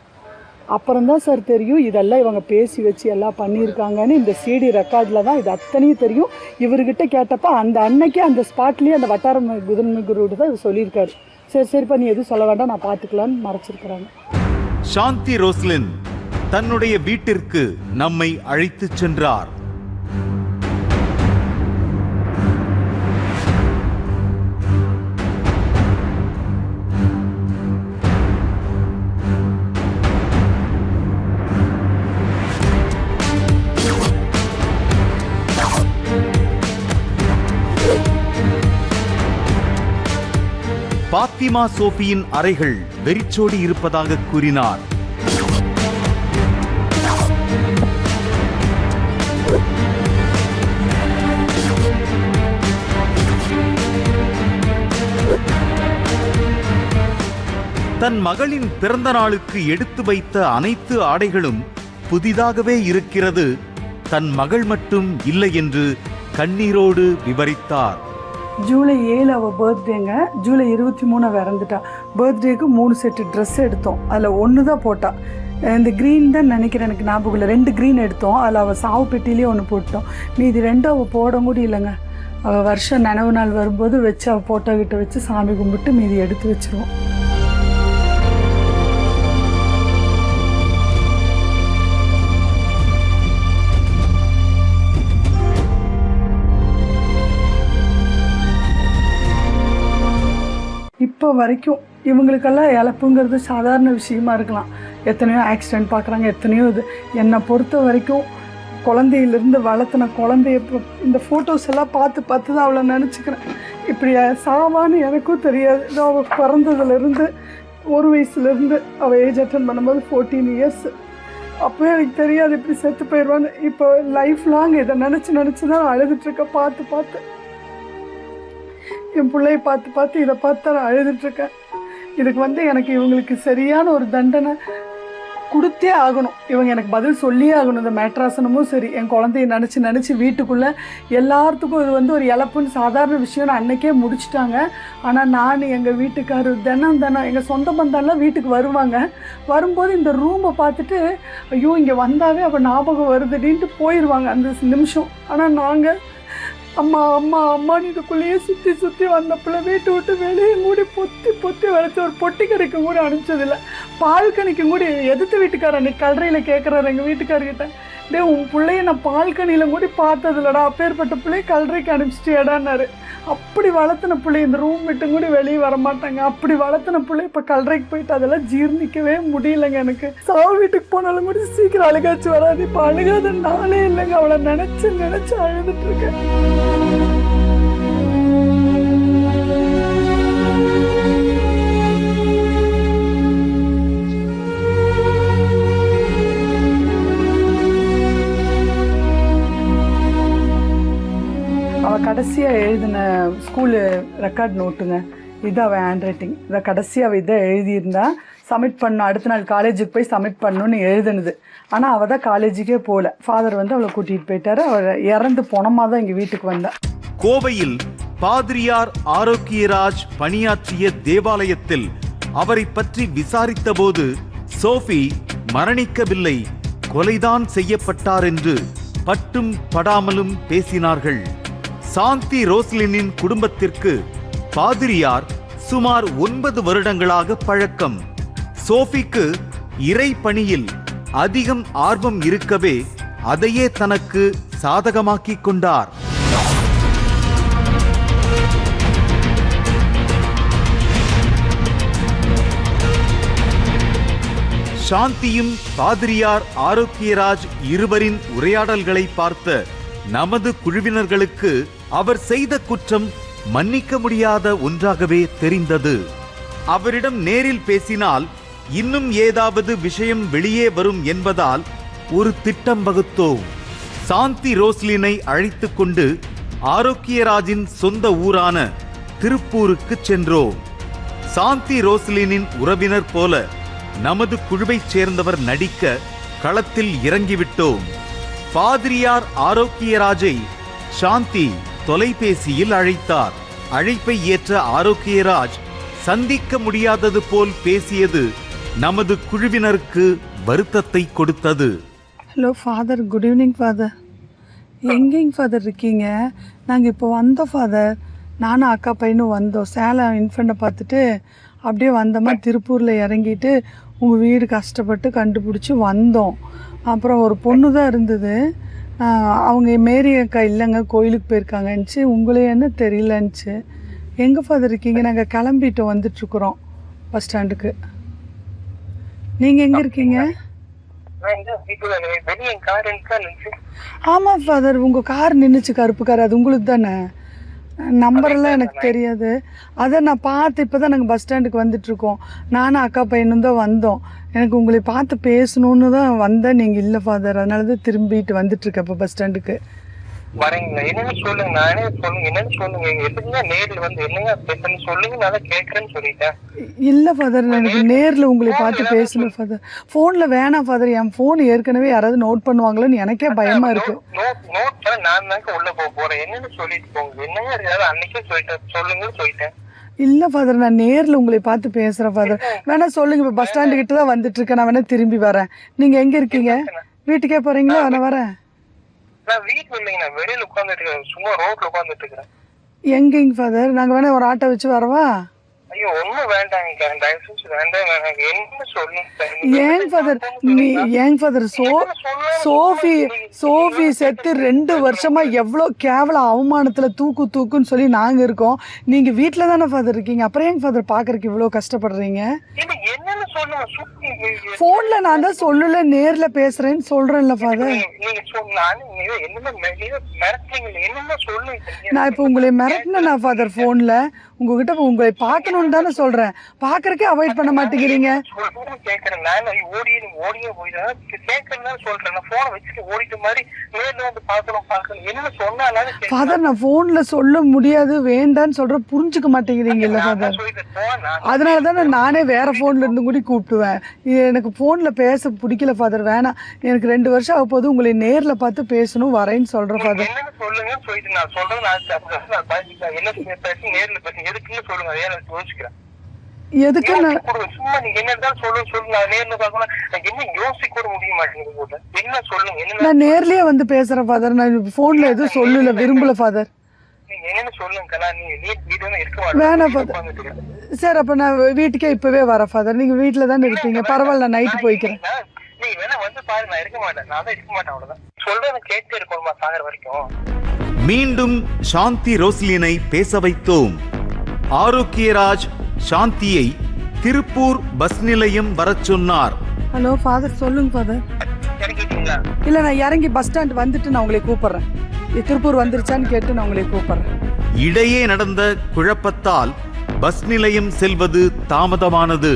அப்புறம் தான் சார் தெரியும் இதெல்லாம் இவங்க பேசி வச்சு எல்லாம் பண்ணியிருக்காங்கன்னு. இந்த சிடி ரெக்கார்டில் தான் இது அத்தனையும் தெரியும். இவர்கிட்ட கேட்டப்போ அந்த அன்னைக்கே அந்த ஸ்பாட்லேயே அந்த வட்டார முதன்மை குருவிட்டு தான் இவர் சொல்லியிருக்காரு. சரிப்பா நீ எதுவும் சொல்ல வேண்டாம், நான் பார்த்துக்கலான்னு மறைச்சிருக்கிறாங்க. சாந்தி ரோஸ்லின் தன்னுடைய வீட்டிற்கு நம்மை அழைத்துச் சென்றார். பாத்திமா சோஃபியின் அறைகள் வெறிச்சோடி இருப்பதாக கூறினார். தன் மகளின் பிறந்த நாளுக்கு எடுத்து வைத்த அனைத்து ஆடைகளும் புதிதாகவே இருக்கிறது, தன் மகள் மட்டும் இல்லை என்று கண்ணீரோடு விவரித்தார். ஜூலை 7 அவள் பர்த்டேங்க. ஜூலை 23 அவள் இறந்துட்டா. பர்த்டேக்கு 3 செட்டு ட்ரெஸ் எடுத்தோம். அதில் 1 தான் போட்டா. இந்த க்ரீன் தான் நினைக்கிறேன், எனக்கு ஞாபகம் இல்லை. 2 க்ரீன் எடுத்தோம். அதில் அவள் சாவு பெட்டிலேயே 1 போட்டோம். மீதி 2 அவள் போட முடியலைங்க. அவள் வருஷம் நினைவு நாள் வரும்போது வச்சு அவள் போட்டோ கிட்ட வச்சு சாமி கும்பிட்டு மீதி எடுத்து வச்சிருவோம். இப்போ வரைக்கும் இவங்களுக்கெல்லாம் இழப்புங்கிறது சாதாரண விஷயமா இருக்கலாம். எத்தனையோ ஆக்சிடெண்ட் பார்க்குறாங்க, எத்தனையோ இது. என்னை பொறுத்த வரைக்கும் குழந்தையிலேருந்து வளர்த்தின குழந்தைய இந்த ஃபோட்டோஸ் எல்லாம் பார்த்து தான் அவளை நினச்சிக்கிறேன். இப்படி சாவான்னு எனக்கும் தெரியாது. இதோ அவள் பிறந்ததுலேருந்து 1 வயசுலேருந்து அவள் ஏஜ் அட்டன் பண்ணும்போது 14 இயர்ஸ். அப்போவே எனக்கு தெரியாது இப்படி செத்து போயிடுவான்னு. இப்போ லைஃப் லாங் இதை நினச்சி தான் அழுதுட்ருக்கேன். பார்த்து என் பிள்ளையை பார்த்து இதை பார்த்து நான் அழுதுட்ருக்கேன். இதுக்கு எனக்கு இவங்களுக்கு சரியான ஒரு தண்டனை கொடுத்தே ஆகணும். இவங்க எனக்கு பதில் சொல்லியே ஆகணும். இந்த மேட்ராசனமும் சரி, என் குழந்தைய நினச்சி வீட்டுக்குள்ளே எல்லாத்துக்கும் இது ஒரு இழப்புன்னு சாதாரண விஷயம்னு அன்னைக்கே முடிச்சிட்டாங்க. ஆனால் நான் எங்கள் வீட்டுக்காரர் தினம் எங்கள் சொந்த பந்தம்லாம் வீட்டுக்கு வரும்போது இந்த ரூமை பார்த்துட்டு ஐயோ இங்கே வந்தாவே அப்போ ஞாபகம் வருதுடின்ட்டு போயிடுவாங்க அந்த நிமிஷம். ஆனால் நாங்கள் அம்மா அம்மான்னு இதுக்குள்ளேயே சுற்றி வந்தப்பல வீட்டை விட்டு வெளியே மூடி பொத்தி வளைச்சி ஒரு பொட்டிக்கடைக்கும் கூட அனுப்பிச்சதில்லை. பால்கனிக்கும் கூட எதிர்த்து வீட்டுக்காரர் அன்னைக்கு கல்லறையில் கேட்குறாரு எங்கள் வீட்டுக்காரர்கிட்ட, டே உன் பிள்ளைய நான் பால்கனியில் கூட பார்த்ததில்லடா, அப்பேற்பட்ட பிள்ளைய கல்லறைக்கு அனுப்பிச்சிட்டு இடான்னாரு. அப்படி வளர்த்தின பிள்ளை இந்த ரூம் விட்டு கூட வெளியே வரமாட்டாங்க. அப்படி வளர்த்தின பிள்ளை இப்போ கல்லறைக்கு போயிட்டு அதெல்லாம் ஜீர்ணிக்கவே முடியலைங்க. எனக்கு சாவு வீட்டுக்கு போனாலும் கூட சீக்கிரம் அழுகாச்சு வராது. இப்போ அழுகாத நாளே இல்லைங்க. அவளை நினச்சி அழுதுட்டு இருக்கேன். அவள் கடைசியாக எழுதின ஸ்கூலு ரெக்கார்ட் நோட்டுங்க. இது அவள் ஹேண்ட் ரைட்டிங். இதை கடைசியாக அவள் இதை எழுதியிருந்தா சப்மிட் பண்ணணும். அடுத்த நாள் காலேஜுக்கு போய் சப்மிட் பண்ணணுன்னு எழுதுனது. ஆனால் அவள் தான் காலேஜுக்கே போகல. ஃபாதர் அவளை கூட்டிகிட்டு போயிட்டாரு. அவள் இறந்து போனமாக தான் எங்கள் வீட்டுக்கு வந்தா. கோவையில் பாதிரியார் ஆரோக்கியராஜ் பணியாற்றிய தேவாலயத்தில் அவரை பற்றி விசாரித்த போது சோஃபி மரணிக்கவில்லை, கொலைதான் செய்யப்பட்டார் என்று பட்டும் படாமலும் பேசினார்கள். சாந்தி ரோஸ்லினின் குடும்பத்திற்கு பாதிரியார் சுமார் 9 வருடங்களாக பழக்கம். சோஃபிக்கு இறை பணியில் அதிகம் ஆர்வம் இருக்கவே அதையே தனக்கு சாதகமாக்கிக் கொண்டார். சாந்தியும் பாதிரியார் ஆரோக்கியராஜ் இருவரின் உரையாடல்களை பார்த்த நமது குழுவினர்களுக்கு அவர் செய்த குற்றம் மன்னிக்க முடியாத ஒன்றாகவே தெரிந்தது. அவரிடம் நேரில் பேசினால் இன்னும் ஏதாவது விஷயம் வெளியே வரும் என்பதால் ஒரு திட்டம் வகுத்தோம். சாந்தி ரோஸ்லினை அழைத்துக் கொண்டு ஆரோக்கியராஜின் சொந்த ஊரான திருப்பூருக்கு சென்றோம். சாந்தி ரோஸ்லினின் உறவினர் போல நமது குழுவைச் சேர்ந்தவர் நடிக்க களத்தில் இறங்கிவிட்டோம். பாதிரியார் ஆரோக்கியராஜை சாந்தி தொலைபேசியில் அழைத்தார். அழைப்பை ஏற்ற ஆரோக்கியராஜ் சந்திக்க முடியாதது போல் பேசியது நமது குழுவினருக்கு வருத்தத்தை கொடுத்தது. Hello father, good evening father. எங்கேங்க ஃபாதர் இருக்கீங்க? நாங்கள் இப்போ வந்தோம் ஃபாதர். நானும் அக்கா பையனும் வந்தோம். சேலம் இன்ஃபெண்ட்டை பார்த்துட்டு அப்படியே வந்தோமா திருப்பூரில் இறங்கிட்டு உங்கள் வீடு கஷ்டப்பட்டு கண்டுபிடிச்சி வந்தோம். அப்புறம் ஒரு பொண்ணு தான் இருந்தது. அவங்க மேரி அக்கா இல்லைங்க, கோயிலுக்கு போயிருக்காங்கன்னுச்சு. உங்களே என்ன தெரியலன்னுச்சு. எங்கே ஃபாதர் இருக்கீங்க? நாங்கள் கிளம்பிட்டு வந்துட்டுருக்குறோம் பஸ் ஸ்டாண்டுக்கு. நீங்கள் எங்கே இருக்கீங்க? ஆமாம் ஃபாதர், உங்கள் கார் நின்றுச்சு, கருப்பு கார். அது உங்களுக்கு தானே? நம்பரெல்லாம் எனக்கு தெரியாது. அதை நான் பார்த்து இப்போ தான் நாங்கள் பஸ் ஸ்டாண்டுக்கு வந்துட்டுருக்கோம். நானும் அக்கா பையனும் தான் வந்தோம். எனக்கு உங்களை பார்த்து பேசணுன்னு தான் வந்தேன். நீங்கள் இல்லை ஃபாதர், அதனால தான் திரும்பிட்டு வந்துட்டுருக்கேன் இப்போ பஸ் ஸ்டாண்டுக்கு. வரீங்களா? என்னன்னு சொல்லுங்க, நானே சொல்லுங்க, என்னன்னு சொல்லுங்க. எதுக்குங்க நேரில் வந்து என்னங்க பேசணும்னு சொல்லுங்க, நான் தான் கேட்கறேன்னு சொல்லிட்டேன். இல்லை ஃபாதர், எனக்கு நேரில் உங்களை பார்த்து பேசணும் ஃபாதர். ஃபோனில் வேணாம் ஃபாதர், என் ஃபோன் ஏற்கனவே யாராவது நோட் பண்ணுவாங்களோன்னு எனக்கே பயமா இருக்கு. நோட் நான் தாங்க உள்ள போறேன். என்னன்னு சொல்லிட்டு போங்க. என்னங்க இருக்காது, அன்னைக்கே சொல்லிட்டேன், சொல்லுங்கன்னு சொல்லிட்டேன். இல்லை ஃபாதர், நான் நேரில் உங்களை பார்த்து பேசுகிறேன் ஃபாதர். வேணா சொல்லுங்க. இப்போ பஸ் ஸ்டாண்டு கிட்ட தான் வந்துட்டு இருக்கேன். நான் வேணா திரும்பி வரேன். நீங்கள் எங்கே இருக்கீங்க? வீட்டுக்கே போகிறீங்களா? நான் வரேன். நான் வீட்டுல இல்லைங்க, நான் வெளியில உட்காந்துட்டு இருக்கேன். சும்மா ரோட்ல உட்காந்துட்டு இருக்கிறேன். எங்கேங்க ஃபாதர்? நாங்கள் வேணா ஒரு ஆட்டோ வச்சு வரவா? ஐயோ ஒன்னும் வேண்டாங்க, தயவு செஞ்சு வேண்டாம். என்ன சொல்லுங்க. ஏங்க ஃபாதர் ஏங்க ஃபாதர் சோஃபி செத்து 2 வருஷமா எவ்வளோ கேவல அவமானத்துல தூக்குன்னு சொல்லி நாங்க இருக்கோம். நீங்க வீட்டுல தானே ஃபாதர் இருக்கீங்க. அப்புறம் ஏங்க ஃபாதர் பாக்குறதுக்கு இவ்வளவு கஷ்டப்படுறீங்க? போன்ல நான் தான் சொல்லல, நேர்ல பேசுறேன்னு சொல்றேன்ல ஃபாதர். நான் இப்ப உங்களை மிரட்டினா ஃபாதர் போன்ல உங்ககிட்ட உங்களை பார்க்கணும்னு தானே சொல்றேன். பாக்குறதுக்கே அவாய்ட் பண்ண மாட்டேங்கிறீங்க. ஃபாதர், நான் போன்ல சொல்ல முடியாது, வேண்டான்னு சொல்றேன், புரிஞ்சுக்க மாட்டேங்கிறீங்க இல்ல ஃபாதர். அதனாலதானே நானே வேற போன்ல இருந்து கூட கூப்பிட்டுவேன். எனக்கு போன்ல பேச பிடிக்கல ஃபாதர், வேணாம். எனக்கு 2 வருஷம் ஆக போது, உங்களை நேர்ல பார்த்து பேசணும், வரேன்னு சொல்றேன் ஃபாதர். எதுக்கு நான் நேர்லயே வந்து பேசுறேன் ஃபாதர். நான் போன்ல எதுவும் சொல்லல, விரும்பல ஃபாதர். வேணாம் ஃபாதர். சரி, அப்ப நான் வீட்டுக்கே இப்பவே வரேன் ஃபாதர். நீங்க வீட்டுல தானே இருப்பீங்க, பரவாயில்ல, நான் நைட்டு போய்க்கிறேன். மீண்டும் சாந்தி ரோஸ்லினை பேச வைத்தோம். ஆரோக்கியராஜ் சாந்தியை திருப்பூர் பஸ் நிலையம் வரச் சொன்னார். ஹலோ ஃபாதர், சொல்லுங்க ஃபாதர். இல்ல, நான் இறங்கி பஸ் ஸ்டாண்ட் வந்துட்டு நான் உங்களை கூப்பிடுறேன். திருப்பூர் வந்துருச்சான்னு கேட்டு நான் உங்களை கூப்பிடுறேன். இடையே நடந்த குழப்பத்தால் பஸ் நிலையம் செல்வது தாமதமானது.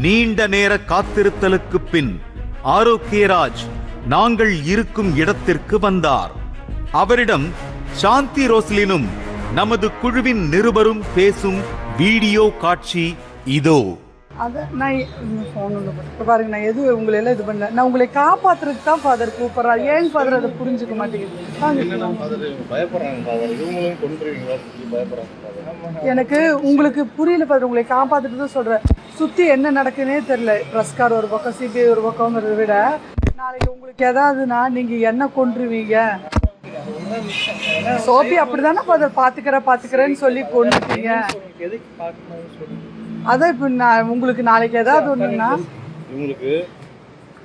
நீண்ட நேர காத்திருத்தலுக்கு பின் ஆரோக்கியராஜ் நாங்கள் இருக்கும் இடத்திற்கு வந்தார். அவரிடம் சாந்தி ரோஸ்லினும் நமது குழுவின் நிருபரும் பேசும் வீடியோ காட்சி இதோ. பாருங்க, நான் எதுவும் உங்களை எல்லாம் இது பண்ணல. நான் உங்களை காப்பாத்துறதுக்கு தான் ஃபாதர் கூப்பிடுறேன். ஏன் ஃபாதர் அதை புரிஞ்சுக்க மாட்டேங்குது? எனக்கு உங்களுக்கு புரியல ஃபாதர். உங்களை காப்பாத்துட்டு தான் சொல்றேன். சுத்தி என்ன நடக்குன்னே தெரியல. பிரஸ்கார் ஒரு பக்கம், சிபிஐ ஒரு பக்கம்ங்கிறத விட, நாளைக்கு உங்களுக்கு ஏதாவதுன்னா நீங்க என்ன கொன்றுவீங்க. சோபி அப்படிதானே ஃபாதர் பாத்துக்கிறேன்னு சொல்லி கொண்டுட்டீங்க. அதான் இப்ப நான் உங்களுக்கு நாளைக்கு ஏதாவது ஒண்ணுன்னா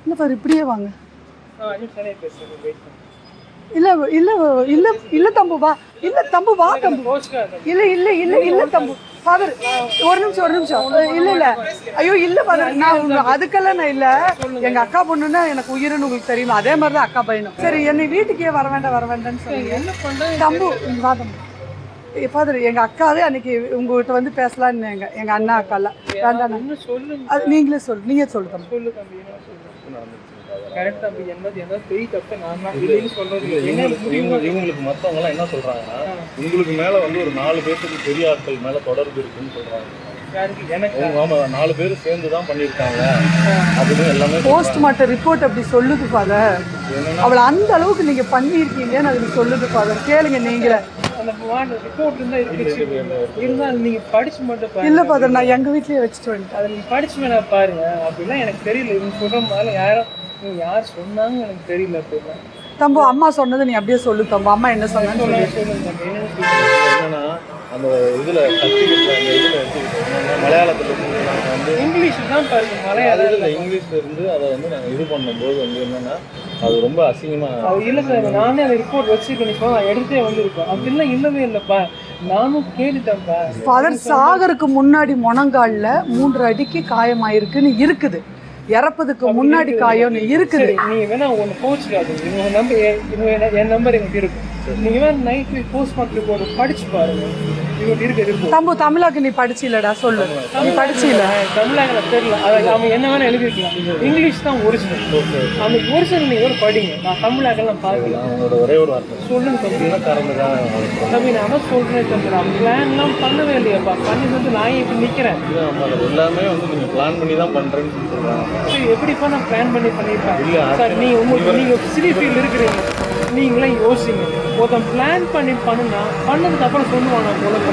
இல்ல ஃபாதர், இப்படியே வாங்க. இல்ல இல்ல இல்ல இல்ல தம்பு வா. இல்ல தம்பு வா தம்பு. இல்ல இல்ல இல்ல இல்ல தம்பு. ஃபாதர், ஒரு நிமிஷம். இல்ல இல்ல, ஐயோ இல்ல ஃபாதர், நான் அதுக்கெல்லாம் நான் இல்ல. எங்க அக்கா பொண்ணுன்னா எனக்கு உயிரின்னு உங்களுக்கு தெரியும். அதே மாதிரிதான் அக்கா பையனும். சரி, என்னை வீட்டுக்கே வர வேண்டாம்னு சொல்லுங்க. தம்பு வா தம்பு. ஃபாதர், எங்க அக்காவே அன்னைக்கு உங்ககிட்ட வந்து பேசலான்னு எங்க அண்ணா அக்காலாம் வேண்டாம். அது நீங்களே சொல்லு. நீங்க சொல்லு தம்பி. இவங்களுக்கு மத்தவங்க எல்லாம் என்ன சொல்றாங்கன்னா, உங்களுக்கு மேல வந்து ஒரு 4 பேருக்கு பெரிய ஆட்கள் மேல தொடர்பு இருக்குன்னு சொல்றாங்க. 4 பேர் சேர்ந்துதான் பண்ணிருக்காங்க அப்படின்னு எல்லாமே போஸ்ட்மார்ட்டம் ரிப்போர்ட் அப்படி சொல்லுது ஃபாதர். அவளை அந்த அளவுக்கு நீங்க பண்ணிருக்கீங்கன்னு அதுக்கு சொல்லுது ஃபாதர். கேளுங்க நீங்களே. ரிப்போர்ட் இருந்தா இருந்தா நீங்க படிச்சு மட்டும் பாருங்க. இல்ல ஃபாதர், நான் எங்க வீட்லயே வச்சுட்டு வந்துட்டேன். அதை நீங்க படிச்சு மேல பாருங்க. அப்படிலாம் எனக்கு தெரியல, இவங்க சொல்ற மாதிரி யார் சொன்னாங்க எனக்கு தெரியல. அப்படிலாம் தம்பு அம்மா சொன்னது நீ அப்படியே சொல்லு தம்பு. அம்மா என்ன சொன்னான்னு சொல்லு. என்னன்னா அந்த இதுல கத்துக்கிட்டு அந்த இதுல எடுத்துக்கிட்டு மலையாளத்துல நாங்க வந்து இங்கிலீஷ் தான் பாருங்க, மலையாளம் இங்கிலீஷ்ல இருந்து அதை வந்து நாங்க இது பண்ணும்போது வந்து என்னன்னா அது ரொம்ப அசிங்கமா. இல்ல சார், நானே அந்த ரிப்போர்ட் வச்சிருக்கேன், நான் எடுத்தே வந்திருக்கேன். அப்படிலாம் இல்லவே இல்லப்பா, நானும் கேட்டுட்டேன்ப்பா. ஃபாதர் சாகருக்கு முன்னாடி முனங்கால்ல 3 அடிக்கு காயமாயிருக்குன்னு இருக்குது. இறப்பதுக்கு முன்னாடி காயம் இருக்குது. நீங்க வேணா ஒண்ணு கோச்சுக்காது, இவங்க நம்பர் என் நம்பர் எங்களுக்கு இருக்கும். நீங்க வேணா நைட் போய் போஸ்ட்மார்ட்டம் ரிப்போர்ட் படிச்சு பாருங்க, இவங்க இருக்கு. தம்பு தமிழாக்கு நீ படிச்சு இல்லடா சொல்லு. நீ படிச்சு இல்ல தமிழாக தெரியல, அவங்க என்ன வேணா எழுதிருக்கலாம். இங்கிலீஷ் தான் ஒரிஜினல். அந்த ஒரிஜினல் நீங்க ஒரு படிங்க. நான் தமிழாக்கெல்லாம் பார்க்கல. அவங்களோட ஒரே ஒரு வார்த்தை சொல்லுங்க தம்பி. தம்பி நான் தான் சொல்றேன் தம்பி, நான் பிளான்லாம் பண்ணவே இல்லையாப்பா. பண்ணி வந்து நான் இப்படி நிக்கிறேன். எல்லாமே வந்து நீங்க பிளான் பண்ணி தான் பண்றேன்னு சொல்றாங்க. எப்படிப்பா நான் பிளான் பண்ணிருப்பேன் சார்? நீங்க சிட்டி ஃபீல்ட் இருக்கிறீங்க, நீங்களாம் யோசிங்க. ஒருத்தன் பிளான் பண்ணி பண்ணதுக்கு அப்புறம் சொல்லுவாங்க போல பண்ண.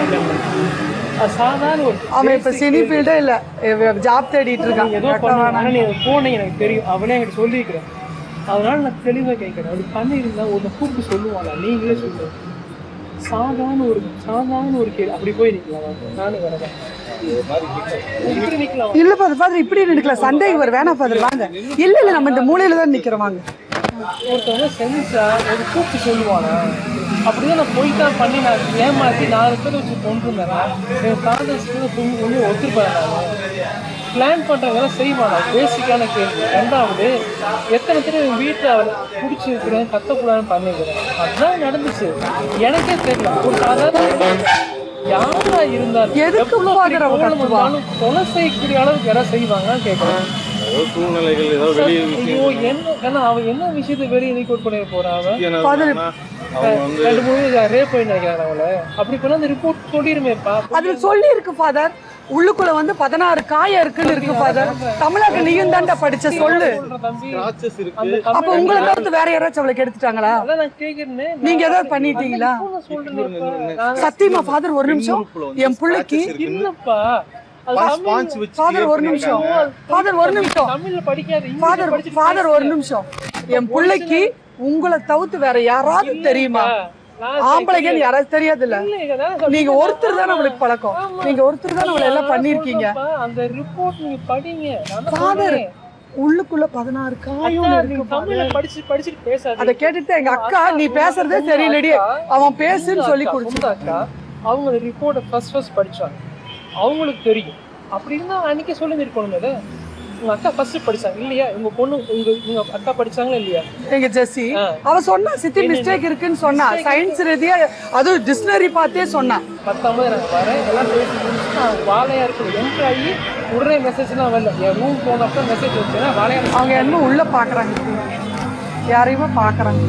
அது சாதாரண ஒரு அவன் இப்ப சினி ஃபீல்டே இல்ல, ஜாப் தேடிட்டு இருக்கான். ஏதோ பண்ண நீ போனே எனக்கு தெரியும், அவனே என்கிட்ட சொல்லியிருக்கிறேன். அதனால நான் தெளிவாக கேட்கிறேன். அப்படி பண்ணியிருந்தா ஒருத்தன் கூப்பிட்டு சொல்லுவாங்க, நீங்களே சொல்லுங்க. சாதாரண ஒரு கேள்வி அப்படி போய் நிற்கலாம். நானும் வரேன் இப்படி நிற்கலாம். இல்ல ஃபாதர் இப்படி நிற்கலாம். சந்தேகம் வரும், வேணாம் ஃபாதர் வாங்க. இல்ல நம்ம இந்த மூலையில தான் நிக்கிறோம், வாங்க. ஒருத்தவங்க செஞ்சா ஒரு கூப்பிட்டு சொல்லுவானா? அப்படிதான் நான் போய் தான் பண்ணி நான் ஏமாற்றி 4 பேர் வச்சு கொண்டு இருந்தேன். என் காலேஜ் ஒன்றும் ஒத்துருப்பேன். நான் பிளான் பண்ணுறவங்களாம் செய்வானா? பேசிக்கான கேள்வி. 2வது, எத்தனை பேர் என் வீட்டில் அவளை பிடிச்சிருக்கிறேன் கத்தக்கூடாதுன்னு பண்ணிக்கிறேன். அதுதான் நடந்துச்சு. எனக்கே தெரியல. ஒரு சாதாரண யாரா இருந்தாலும் கொலை செய்யக்கூடிய அளவுக்கு யாராவது செய்வாங்கன்னு கேட்குறேன். சூழ்நிலைகள் ஏதோ வெளியே என்ன அவன் என்ன விஷயத்தை வெளியே ரிப்போர்ட் பண்ணி போறான். அவன் 2-3 ரேப் பண்ணி நினைக்கிறான் அவளை. அப்படி பண்ண அந்த ரிப்போர்ட் சொல்லிருமேப்பா. அது சொல்லி இருக்கு ஃபாதர். உள்ளுக்குள்ள வந்து 16 காயம் இருக்குன்னு இருக்கு ஃபாதர். தமிழாக்கு நீயும் தாண்டா படிச்ச சொல்லு. அப்ப உங்களை தவிர்த்து வேற யாராச்சும் அவளை கெடுத்துட்டாங்களா? நீங்க ஏதாவது பண்ணிட்டீங்களா? சத்தியமா ஃபாதர் ஒரு நிமிஷம் என் பிள்ளைக்கு இல்லப்பா. ஃபாதர் ஒரு நிமிஷம் என் பிள்ளைக்கு உங்களை தவிர்த்து வேற யாராவது தெரியுமா? ஆம்பளைங்க யாராவது தெரியாது இல்ல. நீங்க ஒருத்தர் தானே அவளுக்கு பழக்கம். நீங்க ஒருத்தர் தானே அவளை எல்லாம் பண்ணிருக்கீங்க. அந்த ரிப்போர்ட் நீங்க படிங்க. ஃபாதர் உள்ளுக்குள்ள 16 காயம் இருக்கு. படிச்சுட்டு பேசாத. அத கேட்டுட்டு எங்க அக்கா நீ பேசுறதே தெரியலடி, அவன் பேசுன்னு சொல்லி கொடுத்தாக்கா. அவங்க ரிப்போர்ட்டை ஃபர்ஸ்ட் படிச்சாங்க, அவங்களுக்கு தெரியும். அப்படி இருந்தா அன்னைக்கே சொல்லி இருக்கணும். உங்க அக்கா ஃபர்ஸ்ட் படிச்சாங்க இல்லையா? உங்க பொண்ணு உங்க அக்கா படிச்சாங்களா இல்லையா? எங்க ஜெஸ்ஸி அவ சொன்னா சித்தி மிஸ்டேக் இருக்குன்னு சொன்னா. சயின்ஸ் ரீதியா அது டிக்ஷனரி பார்த்தே சொன்னா. 10வது நான் வரேன் எல்லாம் பேசி முடிச்சுட்டு நான் வாழையா இருக்கு என்ட்ரு ஆகி உடனே மெசேஜ்லாம் வரல. என் ரூம் போனப்ப மெசேஜ் வச்சேன்னா வாழையா அவங்க என்ன உள்ள பாக்குறாங்க, யாரையுமே பாக்குறாங்க.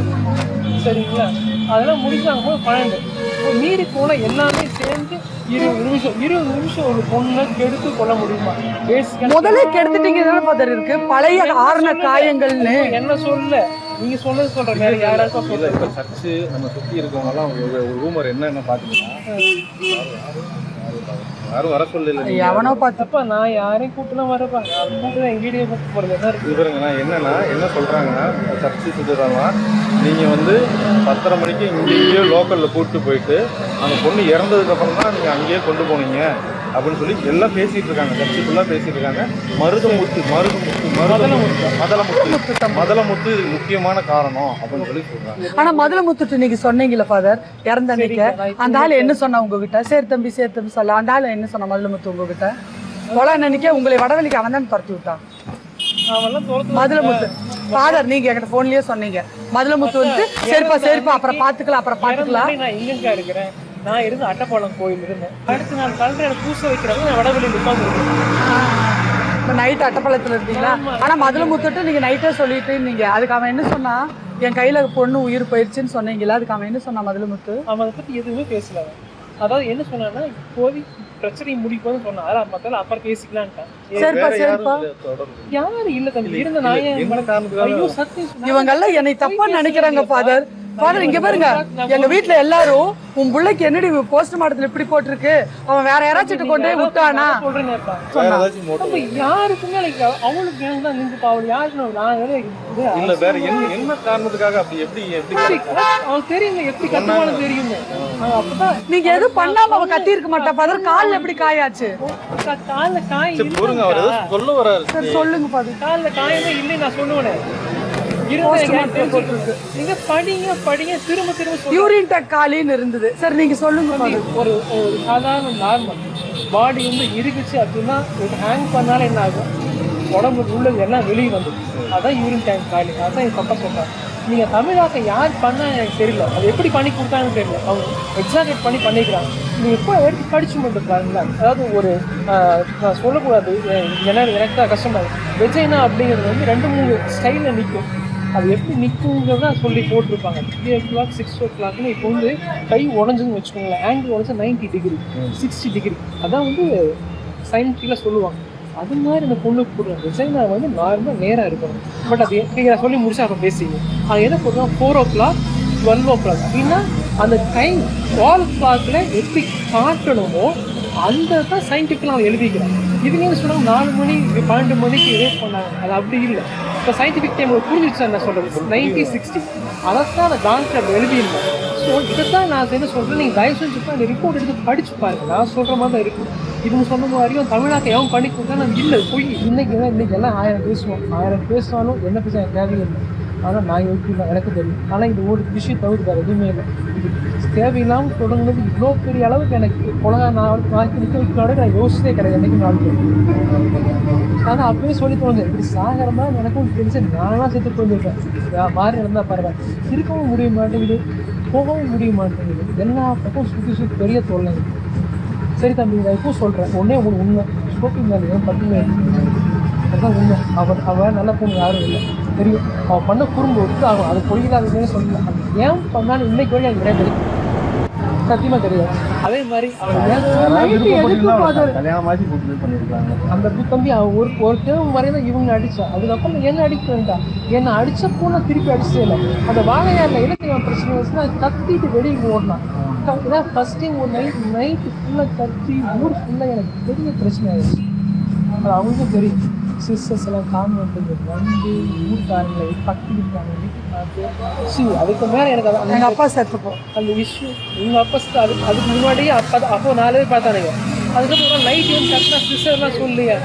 சரிங்களா? அதெல்லாம் முடிச்சாங்க போது 12 மீறி போன எல்லாமே சேர்ந்து 20 நிமிஷம் ஒரு பொண்ணை கெடுத்து கொள்ள முடியுமா? முதல்ல கெடுத்துட்டீங்கன்னு ஃபாதர் இருக்கு. பழைய ஆரண காயங்கள்னு என்ன சொல்ல நீங்க சொன்னது சொல்றேன். வேற யாராச்சும் சொல்ல. இப்ப சர்ச்சு நம்ம சுத்தி இருக்கவங்க எல்லாம் ஒரு ரூமர் என்னன்னு பாத்தீங்கன்னா யாரும் வர சொல்லல. எவனோ பார்த்தப்ப நான் யாரையும் கூட்டலாம் வரப்பா. கூட்டு எங்க வீடியோ கூப்பிட்டு போறது என்ன இருக்கு இவருங்கண்ணா என்னன்னா என்ன சொல்றாங்கன்னா சர்ச்சு சுற்றுறாங்களா நீங்க வந்து 10:30 மணிக்கு இங்கேயோ லோக்கல்ல கூப்பிட்டு போயிட்டு அந்த பொண்ணு இறந்ததுக்கு அப்புறம் தான் நீங்க அங்கேயே கொண்டு போனீங்க அப்படின்னு சொல்லி எல்லாம் பேசிட்டு இருக்காங்க. சர்ச்சுக்குள்ள பேசிட்டு இருக்காங்க. மதலமுத்து முக்கியமான காரணம் அப்படின்னு சொல்லி சொல்றாங்க. ஆனா மதுளமுத்து நீங்க சொன்னீங்கல்ல ஃபாதர் இறந்த அன்னைக்கு அந்த ஆள் என்ன சொன்னா உங்ககிட்ட? சரி தம்பி சொல்ல அந்த ஆள் என்ன சொன்ன மதுளமுத்து உங்ககிட்ட? கொலை அன்னைக்கு உங்களை வடவழிக்கு அவன் தான் துரத்தி விட்டான். மதுளமுத்து ஃபாதர் நீங்க என்கிட்ட போன்லயே சொன்னீங்க. மதுளமுத்து வந்து சரிப்பா அப்புறம் பாத்துக்கலாம். நான் எங்க இருக்கிறேன்? நான் இருந்து அட்டப்பாளம் கோயில் இருந்தேன். அடுத்த நாள் காலையில எனக்கு பூச வைக்கிறவங்க நான் வடவெளியில் உட்காந்துருக்கேன். நைட் அட்டப்பாளத்துல இருந்தீங்களா? ஆனா மதுளமுத்துட்டு நீங்க நைட்டே சொல்லிட்டு இருந்தீங்க. அதுக்கு அவன் என்ன சொன்னா? என் கையில பொண்ணு உயிர் போயிடுச்சுன்னு சொன்னீங்களா? அதுக்கு அவன் என்ன சொன்னா மதுளமுத்து? அவன் அதை பத்தி எதுவுமே பேசல. அதாவது என்ன சொன்னான்னா இப்போது பிரச்சனை முடிப்போன்னு சொன்னா மத்தால அப்புறம் பேசிக்கலான்ட்டான். சரிப்பா யாரு இல்ல தம்பி இருந்த நான் ஐயோ சத்தியம் இவங்க எல்லாம் என்னை தப்பா நினைக்கிறாங்க ஃபாதர். ஃபாதர் இங்க பாருங்க, எங்க வீட்ல எல்லாரும் உன் பிள்ளைக்கு என்னடி போஸ்ட்மார்ட்டத்துல இப்படி போட்டிருக்கு, அவன் வேற யாராச்சும் கொண்டு போய் விட்டானா சொல்றேன். நம்ம யாருக்குமே அவளுக்கு எனக்கு தான் நின்று அவள் யாருன்னு நான் இல்ல வேற என்ன காரணத்துக்காக அப்படி எப்படி அவன் தெரியுங்க எப்படி கத்துவானு தெரியுங்க. அப்பதான் நீங்க எதுவும் பண்ணாம அவ கத்தி இருக்க மாட்டா ஃபாதர். கால்ல எப்படி காயாச்சு? கால்ல காய் பொறுங்க, அவர் ஏதோ சொல்ல வராரு. சரி சொல்லுங்க ஃபாதர். கால்ல காயமே இல்லை நான் சொல்லுவேன். நீங்க படிங்க திரும்ப திரும்ப யூரின் டக்காலின்னு இருந்தது. சரி நீங்க சொல்லுங்க ஃபாதர். ஒரு சாதாரண நார்மல் பாடி வந்து இருக்குச்சு அப்படின்னா ஒரு ஹேங் பண்ணாலும் என்ன ஆகும், உடம்பு உள்ளது எல்லாம் வெளியே வந்துடும். அதான் யூரின் டேங்க் காலி. அதான் என் தப்பா சொல்றாங்க. நீங்க தமிழாக்க யார் பண்ணா எனக்கு தெரியல, அது எப்படி பண்ணி கொடுத்தாங்கன்னு தெரியல. அவங்க எக்ஸாக்ட் பண்ணி பண்ணிக்கிறாங்க. நீங்க எப்போ எடுத்து படிச்சு மட்டுறாங்களா? அதாவது ஒரு நான் சொல்லக்கூடாது, எனக்கு தான் கஷ்டமா இருக்கு. வெஜைனா அப்படிங்கிறது வந்து 2-3 ஸ்டைலில் நிற்கும். அது எப்படி நிற்குங்கிறத சொல்லி போட்டிருப்பாங்க. 3 o'clock 6 o'clockனு இப்போ வந்து கை உடஞ்சுன்னு வச்சுக்கோங்களேன். ஆங்கிள் உடஞ்சா 90 டிகிரி 60 டிகிரி அதான் வந்து சயின்டிஃபிக்காக சொல்லுவாங்க. அது மாதிரி அந்த பொண்ணுக்கு போடுறாங்க. டிசைனா வந்து நார்மலாக நேராக இருக்கணும். பட் அது நீங்கள் சொல்லி முடிச்சா அப்போ பேசிங்க. அது என்ன போடுறோம் 4 o'clock 12 o'clock அப்படின்னா அந்த டைம் 12 o'clockல எப்படி காட்டணுமோ அந்த தான் சயின்டிஃபிக்காக அவன் எழுதிக்கிறான். இதுங்க என்ன சொன்னாங்க 4 மணி 12 மணிக்கு ரேஸ் பண்ணாங்க. அது அப்படி இல்லை. இப்போ சயின்டிஃபிக் டைம் புரிஞ்சிச்சு என்ன சொல்கிறது 90-60 அதைத்தான் அந்த டாக்டர் அப்படி எழுதியிருந்தேன். ஸோ இதைத்தான் நான் என்ன சொல்கிறேன், நீங்கள் தயவு செஞ்சு அந்த ரிப்போர்ட் எடுத்து படிச்சு பாருங்க. நான் சொல்கிற மாதிரி தான் இருக்குது. இவங்க சொன்ன மாதிரியும் தமிழ்நாட்டை எவன் பண்ணி கொடுத்தா நான் இல்லை போய் இன்னைக்கு எல்லாம் 1000 பேசுவோம். 1000 பேசினாலும் என்ன பேச எனக்கு தேவையில்லை. ஆனால் நான் எப்படி இல்லை எனக்கு தெரியும். ஆனால் இது ஒரு விஷயம் தவிர்த்து வேறு எதுவுமே இல்லை. இது தேவையில்லாமல் தொடங்குனது இவ்வளோ பெரிய அளவுக்கு எனக்கு கொலகா நாளைக்கு நிற்க வைக்கிறோட நான் யோசிச்சதே கிடையாது. என்றைக்கு நாளைக்கு ஆனால் அப்பவே சொல்லி தோணுது இப்படி சாகரமா எனக்கும் தெரிஞ்சு நானாக செத்து போயிருக்கேன். மாறி இருந்தால் பரவாயில்ல. இருக்கவும் முடிய மாட்டேங்குது, போகவும் முடிய மாட்டேங்குது. எல்லா பக்கம் சுற்றி பெரிய தொல்லைங்க. சரி தம்பி நான் இப்போ சொல்கிறேன் ஒன்றே உண்மை ஸ்மோக்கிங் மேலே பட்டுமே அதுதான் உண்மை. அவன் நல்ல பொண்ணு யாரும் இல்லை தெரியும். அவன் பண்ண குறும்பு ஒத்து ஆகும். அது பொழியில்லாததுன்னு சொல்லல. அது ஏன் பண்ணாலும் இன்னைக்கு வரையும் அது கிடையாது, சத்தியமாக தெரியாது. அதே மாதிரி அந்த தம்பி ஒரு டேர்ம் வரையும் தான் இவங்க அடித்தா. அதுக்கப்புறம் என்ன அடிக்க வேண்டாம், என்னை அடித்தப்போ நான் திருப்பி அடிச்சே இல்லை. அந்த வாழையாரில் எனக்கு பிரச்சனை வச்சுன்னா கத்திட்டு வெளியே ஓடலாம். ஏன்னா ஃபஸ்ட் டைம் ஒரு நைட்டு ஃபுல்லாக கத்தி ஊர் ஃபுல்லாக எனக்கு பெரிய பிரச்சனை ஆயிடுச்சு. அது அவங்களுக்கும் தெரியும். சிஸ்டர்ஸ் எல்லாம் கான்வென்ட்டுக்கு வந்து ஊர்க்காரங்களை பக்கிட்டாங்க வீட்டுக்கு. அதுக்கு மேலே எனக்கு அது எங்கள் அப்பா சேர்த்துப்போம் அந்த இஷ்யூ. எங்கள் அப்பா அதுக்கு முன்னாடியே அப்போ 4 பேர் பார்த்தானுங்க. அதுக்கப்புறம் நைட் வந்து கட்டினா சிஸ்டர்லாம் சொல்லியா.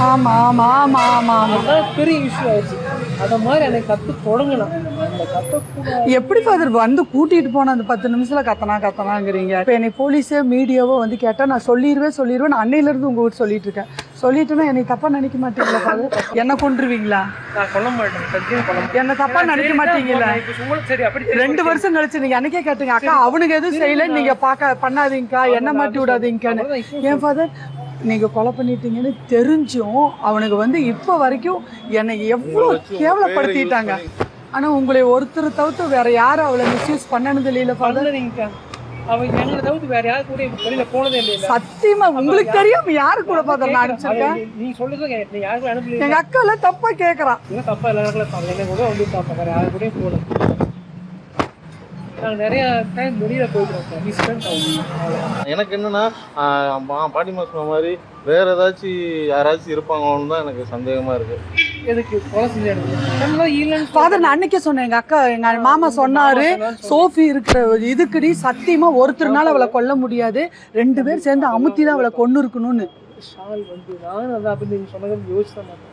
ஆமாம் ஆமாம் ஆமாம் ஆமாம் ஆமாம் அதுதான் பெரிய இஷ்யூ ஆயிடுச்சு. அதை மாதிரி எனக்கு கற்று தொடங்கலாம். அந்த கற்றக்கூட எப்படி ஃபாதர் வந்து கூட்டிகிட்டு போன அந்த 10 நிமிஷத்தில் கத்தனாங்கிறீங்க. இப்போ என்னை போலீஸோ மீடியாவோ வந்து கேட்டால் நான் சொல்லிடுவேன். நான் அன்னையிலேருந்து உங்கள் வீட்டு சொல்லிட்டு இருக்கேன். சொல்லிட்டுன்னா என்னை தப்பாக நினைக்க மாட்டீங்களா ஃபாதர்? என்ன கொண்டுருவீங்களா? நான் கொல்ல மாட்டேன், சத்தியம் கொல்ல மாட்டேன். என்ன தப்பாக நினைக்க மாட்டீங்களா? சரி அப்படி 2 வருஷம் கழிச்சு நீங்கள் அன்னைக்கே கேட்டீங்க அக்கா அவனுக்கு எதுவும் செய்யலை நீங்கள் பண்ணாதீங்கக்கா, என்ன மாட்டி விடாதீங்கக்கான்னு. ஏன் ஃபாதர் நீங்கள் கொலை பண்ணிட்டீங்கன்னு தெரிஞ்சும் அவனுக்கு வந்து இப்போ வரைக்கும் என்னை எவ்வளோ கேவலப்படுத்திட்டாங்க. ஆனால் உங்களை ஒருத்தர் தவிர்த்து வேற யாரும் அவளை மிஸ்யூஸ் பண்ணனது இல்லையில ஃபாதர். அவன் எங்களை தவிர்த்து வேற யாரு கூட வெளியில போனதே இல்லையா? சத்தியமா உங்களுக்கு தெரியும் யாரு கூட ஃபாதர் நான் அனுப்பிச்சிருக்கேன். நீ சொல்றது நீ யாருக்கும் அனுப்பல. எங்க அக்கா எல்லாம் தப்பா கேட்கறான். இல்லை தப்பா எல்லாருக்கும் என்ன கூட வந்து தப்பா வேற யாரு கூட போகல. நாங்கள் நிறைய டைம் வெளியில போயிட்டு எனக்கு என்னன்னா பாட்டிமா சொன்ன மாதிரி வேற ஏதாச்சும் யாராச்சும் இருப்பாங்களோன்னு தான் எனக்கு சந்தேகமா இருக்கு. எதுக்கு கொலை செஞ்சு ஃபாதர் நான் அன்னைக்கே சொன்னேன். எங்க மாமா சொன்னாரு சோஃபி இருக்கிற இதுக்குடி சத்தியமா ஒருத்தர்னால அவளை கொல்ல முடியாது, 2 பேர் சேர்ந்து அமுத்தி தான் அவளை கொண்டு இருக்கணும்னு. ஷால் வந்து நான் அதை அப்படி நீங்க சொன்னது யோசிச்சா மாட்டேன்.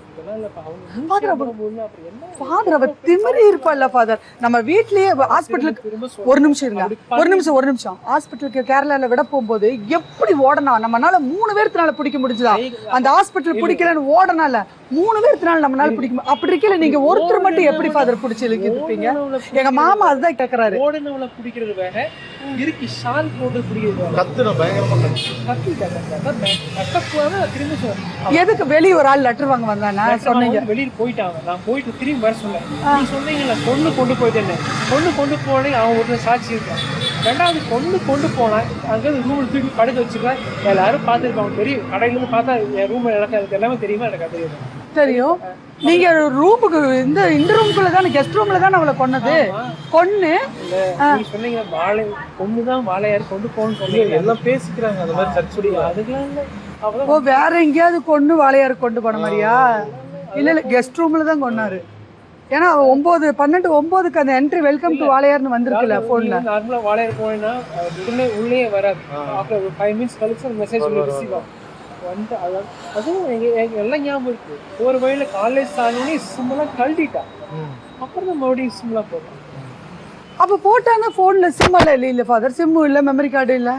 திமிரி இருப்பாள்ல ஃபாதர். நம்ம வீட்லயே ஹாஸ்பிட்டலுக்கு ஒரு நிமிஷம் ஹாஸ்பிட்டலுக்கு கேரளால விட போகும்போது எப்படி ஓடனா நம்மளால 3 பேர்த்தினால பிடிக்க முடிஞ்சதா? அந்த ஹாஸ்பிட்டல் பிடிக்கலன்னு ஓடனால 3 பேர்த்தினால நம்மளால பிடிக்க. அப்படி இருக்கல நீங்க ஒருத்தர் மட்டும் எப்படி ஃபாதர் பிடிச்சி இருப்பீங்க? எங்க மாமா அதுதான் கேக்குறாரு. ஓடனவளை பிடிக்கிறது வேற, இருக்கு ஷால் போட்டு பிடிக்கிறது கத்துன பயங்கரமா எதுக்கு வெளியே ஒரு ஆள் லெட்டர் வாங்க வந்தானா சொன்னீங்க? வெளியில் போயிட்டாங்க. நான் போயிட்டு திரும்பி வர சொன்னேன். நீ சொன்னீங்கல்ல பொண்ணு கொண்டு போயிட்டேன்னு. பொண்ணு கொண்டு போனே அவன் ஒரு சாட்சி இருக்கான். 2வது பொண்ணு கொண்டு போனேன் அங்கே ரூமில் தூக்கி படுக்க வச்சுருக்கேன். எல்லாரும் பார்த்துருப்பாங்க. தெரியும் கடையிலேருந்து பார்த்தா என் ரூமில் எனக்கு எல்லாமே தெரியுமா எனக்கு தெரியும். தெரியும். நீங்க ரூமுக்கு இந்த ரூமுக்குள்ள தானே, கெஸ்ட் ரூம்ல தானே அவளை கொன்னது. கொன்னு நீங்க சொன்னீங்க வாழை கொண்டுதான் வாழையார் கொண்டு போகணும்னு சொன்னீங்க. எல்லாம் பேசிக்கிறாங்க அந்த மாதிரி சர்ச்சை. அதுக்கெல்லாம் இல்லை. ஓ, வேற எங்கேயாவது கொண்டு வாழையாரு கொண்டு போன மாதிரியா? இல்ல கெஸ்ட் ரூம்ல தான் கொன்னாரு. ஏன்னா 9:12 அந்த என்ட்ரி வெல்கம் டு வாழையார்னு வந்திருக்குல்ல போன்ல. நார்மலா வாழையார் போனேன்னா உடனே உள்ளே வராது. ஆஃப்டர் 5 minutes கழிச்சு மெசேஜ் ரிசீவ் ஆகும். வந்து அதுவும் எல்லாம் ஞாபகம் இருக்கு. ஒரு வழியில காலேஜ் ஆனோடனே சிம்மெல்லாம் கழட்டிட்டா. அப்புறம் தான் மறுபடியும் சிம்லாம் போட்டோம். அப்ப போட்டாங்க போன்ல சிம் எல்லாம் இல்ல ஃபாதர். சிம்மு இல்ல, மெமரி கார்டு இல்ல.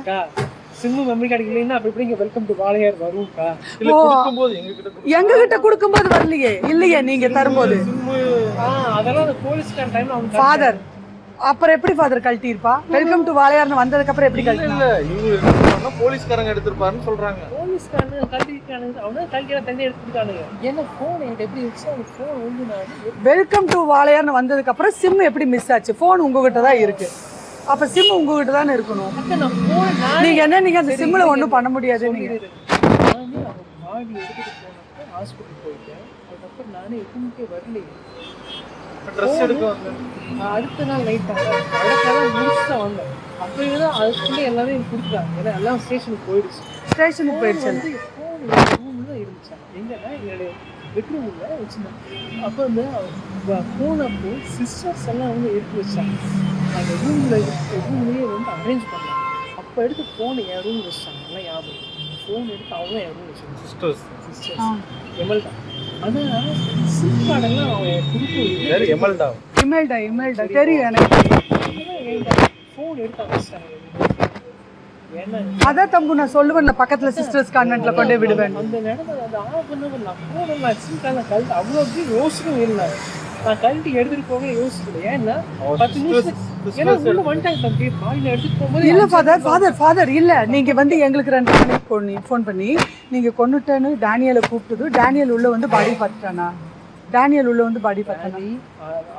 சிம்மு மெமரி கார்டு இல்லைன்னா அப்படி இப்படி வெல்கம் டு வாழையார் வரும்க்கா. இல்ல கொடுக்கும்போது எங்க கிட்ட கொடுக்கும்போது வரலையே. இல்லையே நீங்க தரும்போது. அதெல்லாம் அந்த போலீஸ்கார டைம்ல அவங்க ஃபாதர் அப்புறம் எப்படி ஃபாதர் கழட்டி இருப்பா? வெல்கம் டு வாழையார்னு வந்ததுக்கு அப்புறம் எப்படி கழட்டி? இல்ல இவங்க போலீஸ்காரங்க எடுத்துப்பாருன்னு சொல்றாங்க. போலீஸ்காரங்க கழட்டிருக்கானுங்க. அவனா கழட்டியா தண்ணி எடுத்துட்டானுங்க. ஏன்னா போன் என்கிட்ட எப்படி இருந்துச்சு, அந்த போன் வந்து நான் வெல்கம் டு வாழையார்னு வந்ததுக்கு அப்புறம் சிம் எப்படி மிஸ் ஆச்சு? போன் உங்ககிட்ட தான் இருக்கு. அப்ப சிம் உங்ககிட்ட தானே இருக்கணும். நீங்க என்ன, நீங்க அந்த சிம்ல ஒண்ணும் பண்ண முடியாது. நீங்க பாடி எடுத்துட்டு போனப்ப ஹாஸ்பிட்டல் போயிட்டேன். அதுக்கப்புறம் நானே எதுவுமே வரலையே. ட்ரெஸ் எடுக்க வந்தேன். அடுத்த நாள் நைட் அதெல்லாம் முடிச்சு தான் வந்தேன். அப்பயே தான் அதுக்குள்ளே எல்லாமே கொடுக்குறாங்க. ஏன்னா எல்லாம் ஸ்டேஷனுக்கு போயிடுச்சு. ஸ்டேஷனுக்கு போயிடுச்சு. வந்து ஃபோன் ரூமில் தான் இருந்துச்சு. எங்கன்னா என்னுடைய பெட்ரூமில் வச்சுருந்தேன். அப்போ வந்து ஃபோன் அப்போ சிஸ்டர்ஸ் எல்லாம் வந்து எடுத்து வச்சாங்க. அந்த ரூம்லேயே வந்து அரேஞ்ச் பண்ணாங்க. அப்போ எடுத்து ஃபோனை என் ரூம் வச்சாங்க. எல்லாம் ஞாபகம். ஃபோன் எடுத்து அவங்க என் ரூம் வச்சாங்க. Sisters Imelda. ஆனால் சிம் கார்டெல்லாம் அவன் கொடுத்து இமெல்டா தெரியும் எனக்கு. ஃபோன் எடுத்து வச்சாங்க. அதான் தம்பு நான் சொல்லுவேன், பக்கத்துல சிஸ்டர்ஸ் கான்வென்ட்ல கொண்டு விடுவேன். அந்த நடந்தது அந்த நான் சிம் கார்டில் கழட்டு அவ்வளோ அப்படியும் யோசிக்கவே இல்லை. நான் கழட்டி எடுத்துட்டு போக யோசிக்கல. ஏன்னா 10 நிமிஷம் உள்ள வந்துட்டாங்க தம்பி. பாடியில் எடுத்துட்டு போகும்போது இல்ல ஃபாதர் இல்ல, நீங்க வந்து எங்களுக்கு 2 மணிக்கு ஃபோன் பண்ணி நீங்க கொன்னுட்டேன்னு டேனியலை கூப்பிட்டது. டேனியல் உள்ள வந்து பாடி பார்த்துட்டானா? டேனியல் உள்ள வந்து பாடி பார்த்தானா?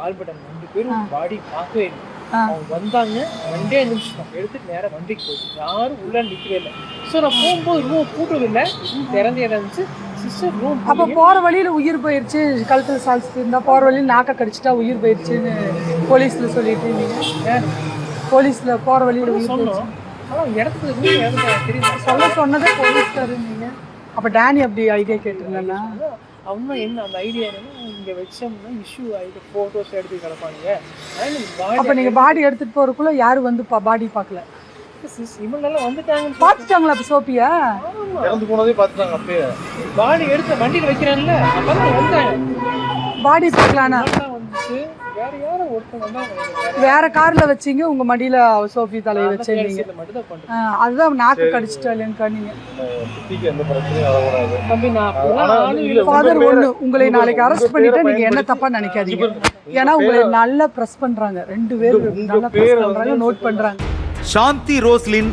ஆல்பர்ட் 2 பேரும் பாடி பார்க்கவே இல்லை. அவங்க வந்தாங்க, 2 நிமிஷம் எடுத்துட்டு நேரம் வண்டிக்கு போயிட்டு யாரும் உள்ள நிற்கவே இல்லை. ஸோ நான் போகும்போது ரூம் பூட்டவில்லை, திறந்தே இருந்துச்சு. சிஸ்டர் ரூம் அப்போ போற வழியில உயிர் போயிடுச்சு, கழுத்துல சால்ஸ் இருந்தா போற வழியில நாக்க கடிச்சிட்டா உயிர் போயிடுச்சுன்னு போலீஸ்ல சொல்லிட்டு இருந்தீங்க. போலீஸ்ல போற வழியில உயிர் சொன்னோம். ஆனால் இடத்துக்கு தெரியும் சொன்னதே போலீஸ்காரு நீங்க. அப்ப டேனி அப்படி ஐடியா கேட்டிருந்தேன்னா அவங்க என்ன அந்த ஐடியா என்னன்னா, இங்கே வச்சோம்னா இஷ்யூ ஆகிட்டு ஃபோட்டோஸ் எடுத்து கிடப்பாங்க. அப்போ நீங்கள் பாடி எடுத்துகிட்டு போகிறக்குள்ள யாரும் வந்து பாடி பார்க்கல? இவங்கெல்லாம் வந்துட்டாங்க, பார்த்துட்டாங்களா? அப்போ சோப்பியா இறந்து போனதே பார்த்துட்டாங்க. அப்பயே பாடி எடுத்து வண்டியில் வைக்கிறாங்கல்ல, அப்போ தான் வந்தாங்க. பாடி பார்க்கலான்னா வந்துச்சு. வேற யாரும் ஒருத்தர் வந்தாங்க, வேற கார்ல வச்சீங்க, உங்க மடியில சோஃபி தலையை வச்சிருந்தீங்க. அதுதான் நாக்கு கடிச்சிட்டாலேங்கக்கா நீங்க. ஃபாதர் ஒண்ணு, உங்களை நாளைக்கு அரெஸ்ட் பண்ணிட்டா நீங்க என்ன தப்பா நினைக்காதீங்க. ஏன்னா உங்களை நல்லா பிரஸ் பண்றாங்க, 2 பேரும் நல்லா பிரஸ் பண்றாங்க, நோட் பண்றாங்க. சாந்தி ரோஸ்லின்,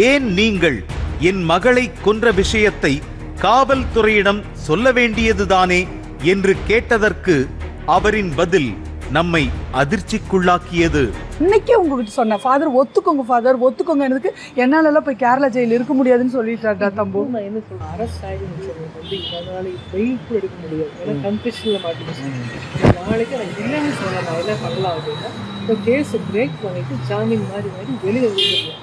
ஏன் நீங்கள் என் மகளை கொன்ற விஷயத்தை காவல்துறையிடம் சொல்ல வேண்டியதுதானே என்று கேட்டதற்கு அவரின் பதில் நம்மை அதிர்ச்சிக்குள்ளாக்கியது. இன்னைக்கே உங்ககிட்ட சொன்ன ஃபாதர் ஒத்துக்கோங்க, ஃபாதர் ஒத்துக்கோங்க, எனக்கு என்னால போய் கேரளா ஜெயில இருக்க முடியாதுன்னு சொல்லிட்டாருடா தம்பு. நான் என்ன சொல்றேன், அரெஸ்ட் ஆகிடுச்சு, நாளைக்கு வெயில் கூட எடுக்க முடியாது, ஏன்னா கன்ஃபெஷன்ல மாட்டிக்கிச்சு. நாளைக்கு நான் இல்லைன்னு சொன்னேன், நான் என்ன பண்ணலாம் அப்படின்னா இப்போ கேஸை பிரேக் பண்ணிட்டு ஜாமீன் மாதிரி வெளியில் விழுந்துருக்கேன்.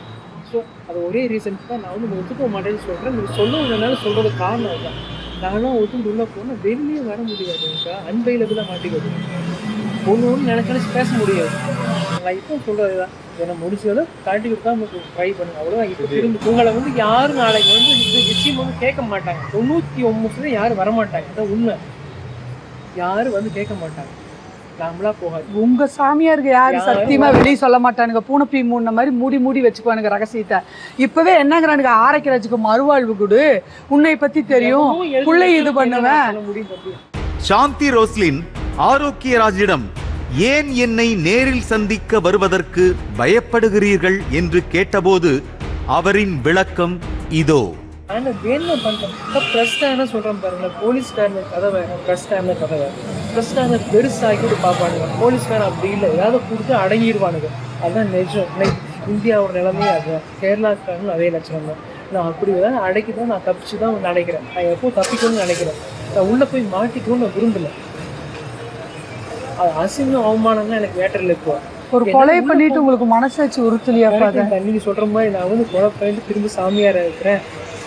ஸோ அது ஒரே ரீசனுக்கு தான் நான் வந்து ஒத்துக்க மாட்டேன்னு சொல்கிறேன். நீங்கள் சொல்லணும்னால சொல்கிறது காரணம் அதுதான். நானும் ஒத்துட்டு உள்ளே போனால் வெளியே வர முடியாதுக்கா, அன்வைலபிளாக மாட்டிக்கிறது. ஒன்று நினைச்சு பேச முடியாது. நான் இப்போ சொல்கிறது தான், என்னை முடிச்சதும் காட்டிக்கிட்டு தான் ட்ரை பண்ணுங்க, அவ்வளோதான். இப்போ திரும்ப உங்களை வந்து யாரும் நாளைக்கு வந்து இந்த விஷயம் வந்து கேட்க மாட்டாங்க. 99% யாரும் வரமாட்டாங்க, அதான் உண்மை. யாரும் வந்து கேட்க மாட்டாங்க, நாமளா போகாது. உங்க சாமியாருக்கு யாரு சத்தியமா வெளியே சொல்ல மாட்டானுங்க, பூனைப்பி மூணு மாதிரி மூடி மூடி வச்சுக்குவானுங்க ரகசியத்தை. இப்பவே என்னங்கிறானுங்க, ஆரைக்கிறதுக்கு மறுவாழ்வு கொடு, உன்னை பத்தி தெரியும், புள்ளை இது பண்ணுவேன். சாந்தி ரோஸ்லின் ஆரோக்கியராஜிடம் ஏன் என்னை நேரில் சந்திக்க வருவதற்கு பயப்படுகிறீர்கள் என்று கேட்டபோது அவரின் விளக்கம் இதோ. வேணும் பண்றேன். பிரஸ்டான சொல்றேன் பாருங்க, போலீஸ்காரன் கதை வேற, பிரஸ்டான கதை வேற. பிரஸ்டான பெருசாகிட்டு பார்ப்பானுங்க, போலீஸ்காரன் அப்படி இல்லை, ஏதாவது கொடுத்து அடங்கிடுவானுங்க. அதுதான் நிஜம். லைக் இந்தியாவோட நிலைமையே அதுதான், கேரளாக்காரங்களும் அதே லட்சணம் தான். நான் அப்படி தான் அடைக்கி தான் நான் தப்பிச்சு தான் நினைக்கிறேன். நான் எப்போ தப்பிக்கணும்னு நினைக்கிறேன். நான் உள்ளே போய் மாட்டிக்கவும் நான் விரும்பலை. அது அசிங்கம் அவமானம்னா எனக்கு வேட்டரில் இப்போ ஒரு கொலை பண்ணிட்டு உங்களுக்கு மனசாட்சி உறுத்தலையா ஃபாதர்? நீங்க சொல்ற மாதிரி நான் வந்து கொலை பண்ணிட்டு திரும்ப சாமியாரா இருக்கிறேன்,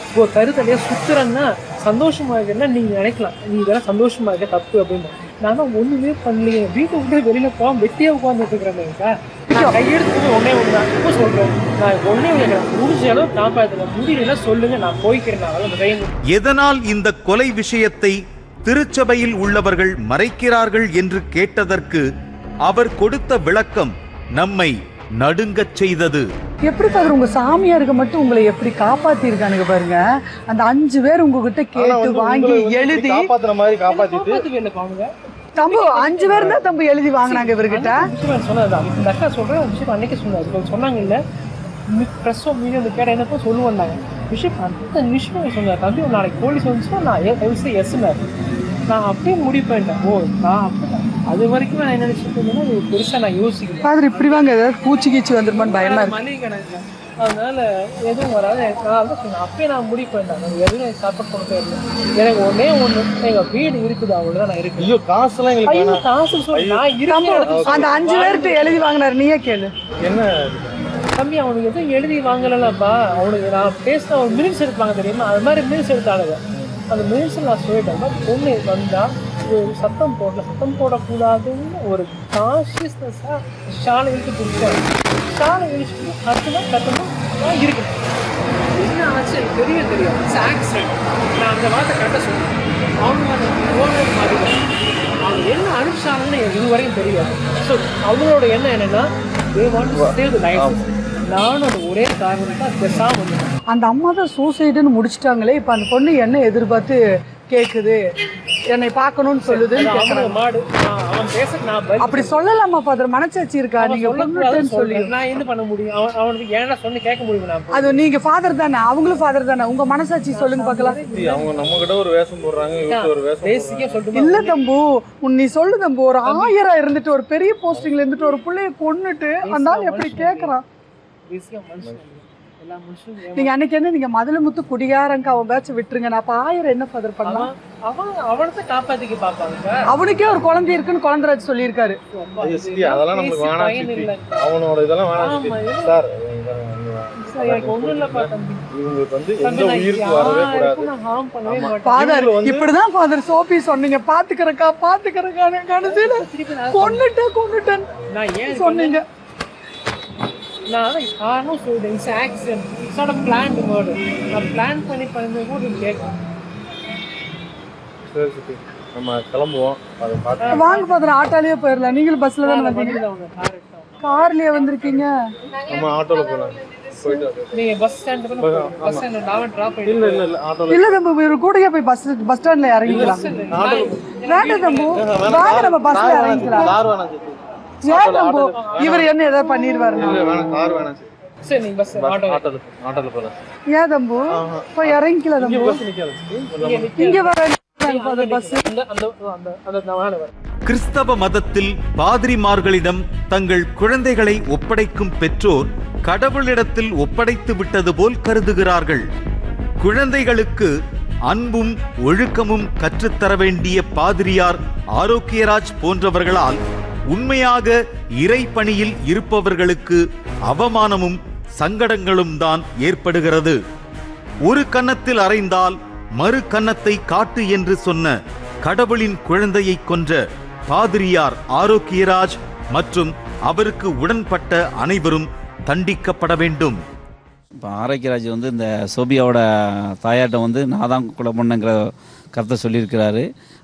இப்போ கருத்தலையா சுத்துறேன்னா சந்தோஷமா இருக்கேன்னா நீங்க நினைக்கலாம் நீ இதெல்லாம் சந்தோஷமா இருக்க தப்பு அப்படின்னு. நான் தான் ஒண்ணுமே பண்ணலையே, வீட்டை விட்டு வெளியில போகாம வெட்டியா உட்காந்துட்டு இருக்கிறேன்க்கா. நான் கையெடுத்து ஒன்னே ஒன்று தான் இப்போ சொல்றேன், நான் ஒன்னே ஒன்று முடிஞ்ச அளவு காப்பாற்றுறேன், முடியல சொல்லுங்க நான் போய்க்கிறேன். நான் எதனால் இந்த கொலை விஷயத்தை திருச்சபையில் உள்ளவர்கள் மறைக்கிறார்கள் என்று கேட்டதற்கு அவர் கொடுத்த விளக்கம் நம்மை நடுங்கச் செய்தது. எப்படி ஃபாதர் உங்க சாமியாருக்கு மட்டும் உங்களை எப்படி காப்பாத்திருக்கானுங்க பாருங்க. அந்த 5 பேர் உங்ககிட்ட கேட்டு வாங்கி எழுதி காப்பாத்துற மாதிரி காப்பாத்திட்டு தம்பு 5 பேர் தான் தம்பு எழுதி வாங்கினாங்க இவர்கிட்ட. சொன்னதுதான் இந்த அக்கா சொல்றேன் விஷயம் அன்னைக்கு சொன்னாரு சொன்னாங்க இல்ல ப்ரெஸ்ஸோ மீடியா வந்து கேட்ட என்னப்போ சொல்லுவாங்க விஷயம் அந்த விஷயம் சொன்னார். தம்பி நாளைக்கு போலீஸ் வந்துச்சுன்னா நான் எஸ்னார். நான் அப்படியே முடிவு பண்ணிட்டேன். ஓ நான் அப்படி அது வரைக்கும் நான் என்ன நினைச்சிட்டு இருந்தேன்னா அது பெருசாக நான் யோசிக்கிறேன். ஃபாதர் இப்படி வாங்க ஏதாவது பூச்சி கீச்சி வந்துருமான்னு பயமா இருக்கு. மளிகை கணக்கு அதனால எதுவும் வராது. நான் தான் சொன்னேன் அப்பயே நான் முடிவு பண்ணிட்டேன் நான் எதுவும் சப்போர்ட் பண்ண போயிடல. எனக்கு ஒன்னே ஒன்று எங்கள் வீடு இருக்குது அவ்வளோதான் நான் இருக்கேன். ஐயோ காசுலாம் எங்களுக்கு காசு சொல்லி நான் இருக்கேன். அந்த 5 பேர்கிட்ட எழுதி வாங்கினாரு நீயே கேளு. என்ன தம்பி அவனுக்கு எதுவும் எழுதி வாங்கலப்பா, அவனுக்கு நான் பேசின ஒரு மினிட்ஸ் எடுப்பாங்க தெரியுமா, அது மாதிரி மினிட்ஸ் எடுத்தானுங்க. அந்த மினிட்ஸில் நான் சொல்லிட்டேன் பொண்ணு வந்தால் ஒரு சத்தம் போடக்கூடாதுன்னு ஒரு கான்ஷியஸ்னஸாக ஷாலை இழுத்து பிடிச்சாங்க. ஷாலை இழுத்து அடுத்துதான் கட்டணும் நான் இருக்கேன். என்ன ஆச்சு எனக்கு தெரியும் இட்ஸ் ஆக்சிடென்ட். நான் அந்த வார்த்தை கரெக்டாக சொன்னேன். அவங்க அந்த ஓனர் மாதிரி அவங்க என்ன அனுப்பிச்சாங்கன்னு எனக்கு இதுவரையும் தெரியாது. ஸோ அவங்களோட எண்ணம் என்னென்னா they want to save the life. நானும் அது ஒரே காரணம் தான் பெருசாக வந்து அந்த அம்மா தான் சூசைடுன்னு முடிச்சிட்டாங்களே. இப்போ அந்த பொண்ணு என்ன எதிர்பார்த்து கேட்குது, என்னை பார்க்கணும்னு சொல்லுது. மாடு அவன் பேச நான் அப்படி சொல்லலாமா ஃபாதர்? மனசாட்சி இருக்கா? நீங்க பொண்ணுன்னு சொல்லி நான் என்ன பண்ண முடியும்? அவனுக்கு ஏன்னா சொன்ன கேட்க முடியும். நான் அது நீங்க ஃபாதர் தானே, அவங்களும் ஃபாதர் தானே, உங்க மனசாட்சி சொல்லுங்க பார்க்கலாம். அவங்க நம்ம கிட்ட ஒரு வேஷம் போடுறாங்க, இவங்க ஒரு வேஷம் பேசிக்கே சொல்லிட்டு இல்ல தம்பு நீ சொல்லு தம்பு. ஒரு 1000 இருந்துட்டு ஒரு பெரிய போஸ்டிங்ல இருந்துட்டு ஒரு பிள்ளைய கொன்னுட்டு அந்த ஆள் எப்படி கேட்கறான்? நீங்க அன்னைக்கு என்ன நீங்க மதுளமுத்து குடிகாரங்க அவன் பேட்ச விட்டுருங்க, நான் 1000 என்ன ஃபாதர் பண்ணலாம்? அவனத்தை காப்பாத்திக்க பாப்பாங்க. அவனுக்கே ஒரு குழந்தை இருக்குன்னு குழந்தைராஜ் சொல்லியிருக்காரு. அதெல்லாம் நமக்கு வேணாம், அவனோட இதெல்லாம் வேணாம் சார். இப்படிதான் ஃபாதர் சோபி சொன்னீங்க, பாத்துக்கிறக்கான்னு கடைசியில கொன்னுட்டேன் சொன்னீங்க. நான் காரணம் சொல்லிட்டேன் it's accident, it's not a planned murder. நான் பிளான் பண்ணி கூட கேட்கணும். சரி நம்ம கிளம்புவோம். வாங்க ஃபாதர், ஆட்டோலயே போயிடலாம். நீங்களும் பஸ்ல தானே வந்தீங்க? கார்லயே வந்திருக்கீங்க? நம்ம ஆட்டோல போலாம். நீங்க பஸ் ஸ்டாண்ட் பஸ் ஸ்டாண்ட் நான் டிராப் பண்ணி இல்ல தம்பு இவரு கூடயே போய் பஸ் ஸ்டாண்ட்ல இறங்கிக்கலாம். வேண்டாம் தம்பு, வாங்க நம்ம பஸ்ல இறங்கிக்கலாம். கார் வேணாம் ஏன் தம்பு இவர் என்ன ஏதாவது பண்ணிடுவாரு? கார் வேணாம். சரி நீங்க பஸ் ஆட்டோல போலாம். ஏன் தம்பு போய் இறங்கிக்கலாம் தம்பு. இங்க வர பஸ் கிறிஸ்தவ மதத்தில் பாதிரிமார்களிடம் தங்கள் குழந்தைகளை ஒப்படைக்கும் பெற்றோர் கடவுளிடத்தில் ஒப்படைத்து விட்டது போல் கருதுகிறார்கள். குழந்தைகளுக்கு அன்பும் ஒழுக்கமும் கற்றுத்தர வேண்டிய பாதிரியார் ஆரோக்கியராஜ் போன்றவர்களால் உண்மையாக இறை பணியில் இருப்பவர்களுக்கு அவமானமும் சங்கடங்களும் தான் ஏற்படுகிறது. ஒரு கன்னத்தில் அறைந்தால் மறு கன்னத்தை காட்டு என்று சொன்ன கடவுளின் குழந்தையை கொன்ற பாதிரியார் ஆரோக்கியராஜ் மற்றும் அவருக்கு உடன்பட்ட அனைவரும் தண்டிக்கப்பட வேண்டும். இப்போ ஆரோக்கியராஜ் வந்து இந்த சோபியாவோட தாயார்கிட்ட வந்து நான் தான் கொலை பண்ணங்கிற கருத்தை சொல்லியிருக்கிறாரு.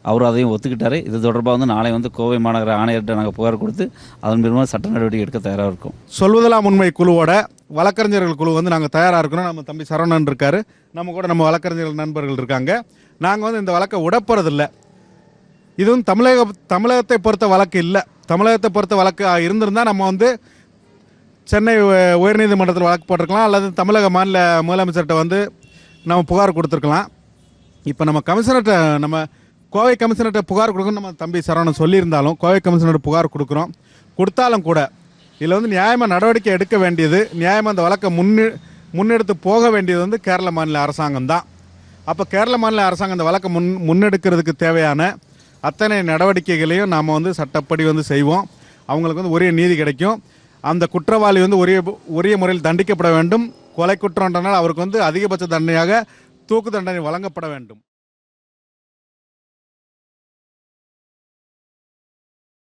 அவர் அதையும் ஒத்துக்கிட்டாரு. இது தொடர்பாக வந்து நாளை வந்து கோவை மாநகர ஆணையர்கிட்ட நாங்கள் புகார் கொடுத்து அதன் பிறகு சட்ட நடவடிக்கை எடுக்க தயாராக இருக்கோம். சொல்வதெல்லாம் உண்மை குழுவோட வழக்கறிஞர்கள் குழு வந்து நாங்கள் தயாராக இருக்கிறோம். நம்ம தம்பி சரவணன் இருக்கார், நம்ம கூட நம்ம வழக்கறிஞர்கள் நண்பர்கள் இருக்காங்க. நாங்கள் வந்து இந்த வழக்கை உடப்பறதில்லை. இதுவும் தமிழகத்தை பொறுத்த வழக்கு இல்லை. தமிழகத்தை பொறுத்த வழக்கு இருந்திருந்தால் நம்ம வந்து சென்னை உயர்நீதிமன்றத்தில் வழக்கு போட்டிருக்கலாம், அல்லது தமிழக மாநில முதலமைச்சர்கிட்ட வந்து நம்ம புகார் கொடுத்துருக்கலாம். இப்போ நம்ம கமிஷனர்கிட்ட நம்ம கோவை கமிஷனர்கிட்ட புகார் கொடுக்கணும் நம்ம தம்பி சரவணன் சொல்லியிருந்தாலும் கோவை கமிஷனர்கிட்ட புகார் கொடுத்தாலும் கூட இதில் வந்து நியாயமாக நடவடிக்கை எடுக்க வேண்டியது, நியாயமாக அந்த வழக்கை முன்னெடுத்து போக வேண்டியது வந்து கேரள மாநில அரசாங்கம் தான். அப்போ கேரள மாநில அரசாங்கம் அந்த வழக்கை முன்னெடுக்கிறதுக்கு தேவையான அத்தனை நடவடிக்கைகளையும் நாம் வந்து சட்டப்படி வந்து செய்வோம். அவங்களுக்கு வந்து உரிய நீதி கிடைக்கும். அந்த குற்றவாளி வந்து உரிய முறையில் தண்டிக்கப்பட வேண்டும். கொலை குற்றம்ன்றனால் அவருக்கு வந்து அதிகபட்ச தண்டனையாக தூக்கு தண்டனை வழங்கப்பட வேண்டும்.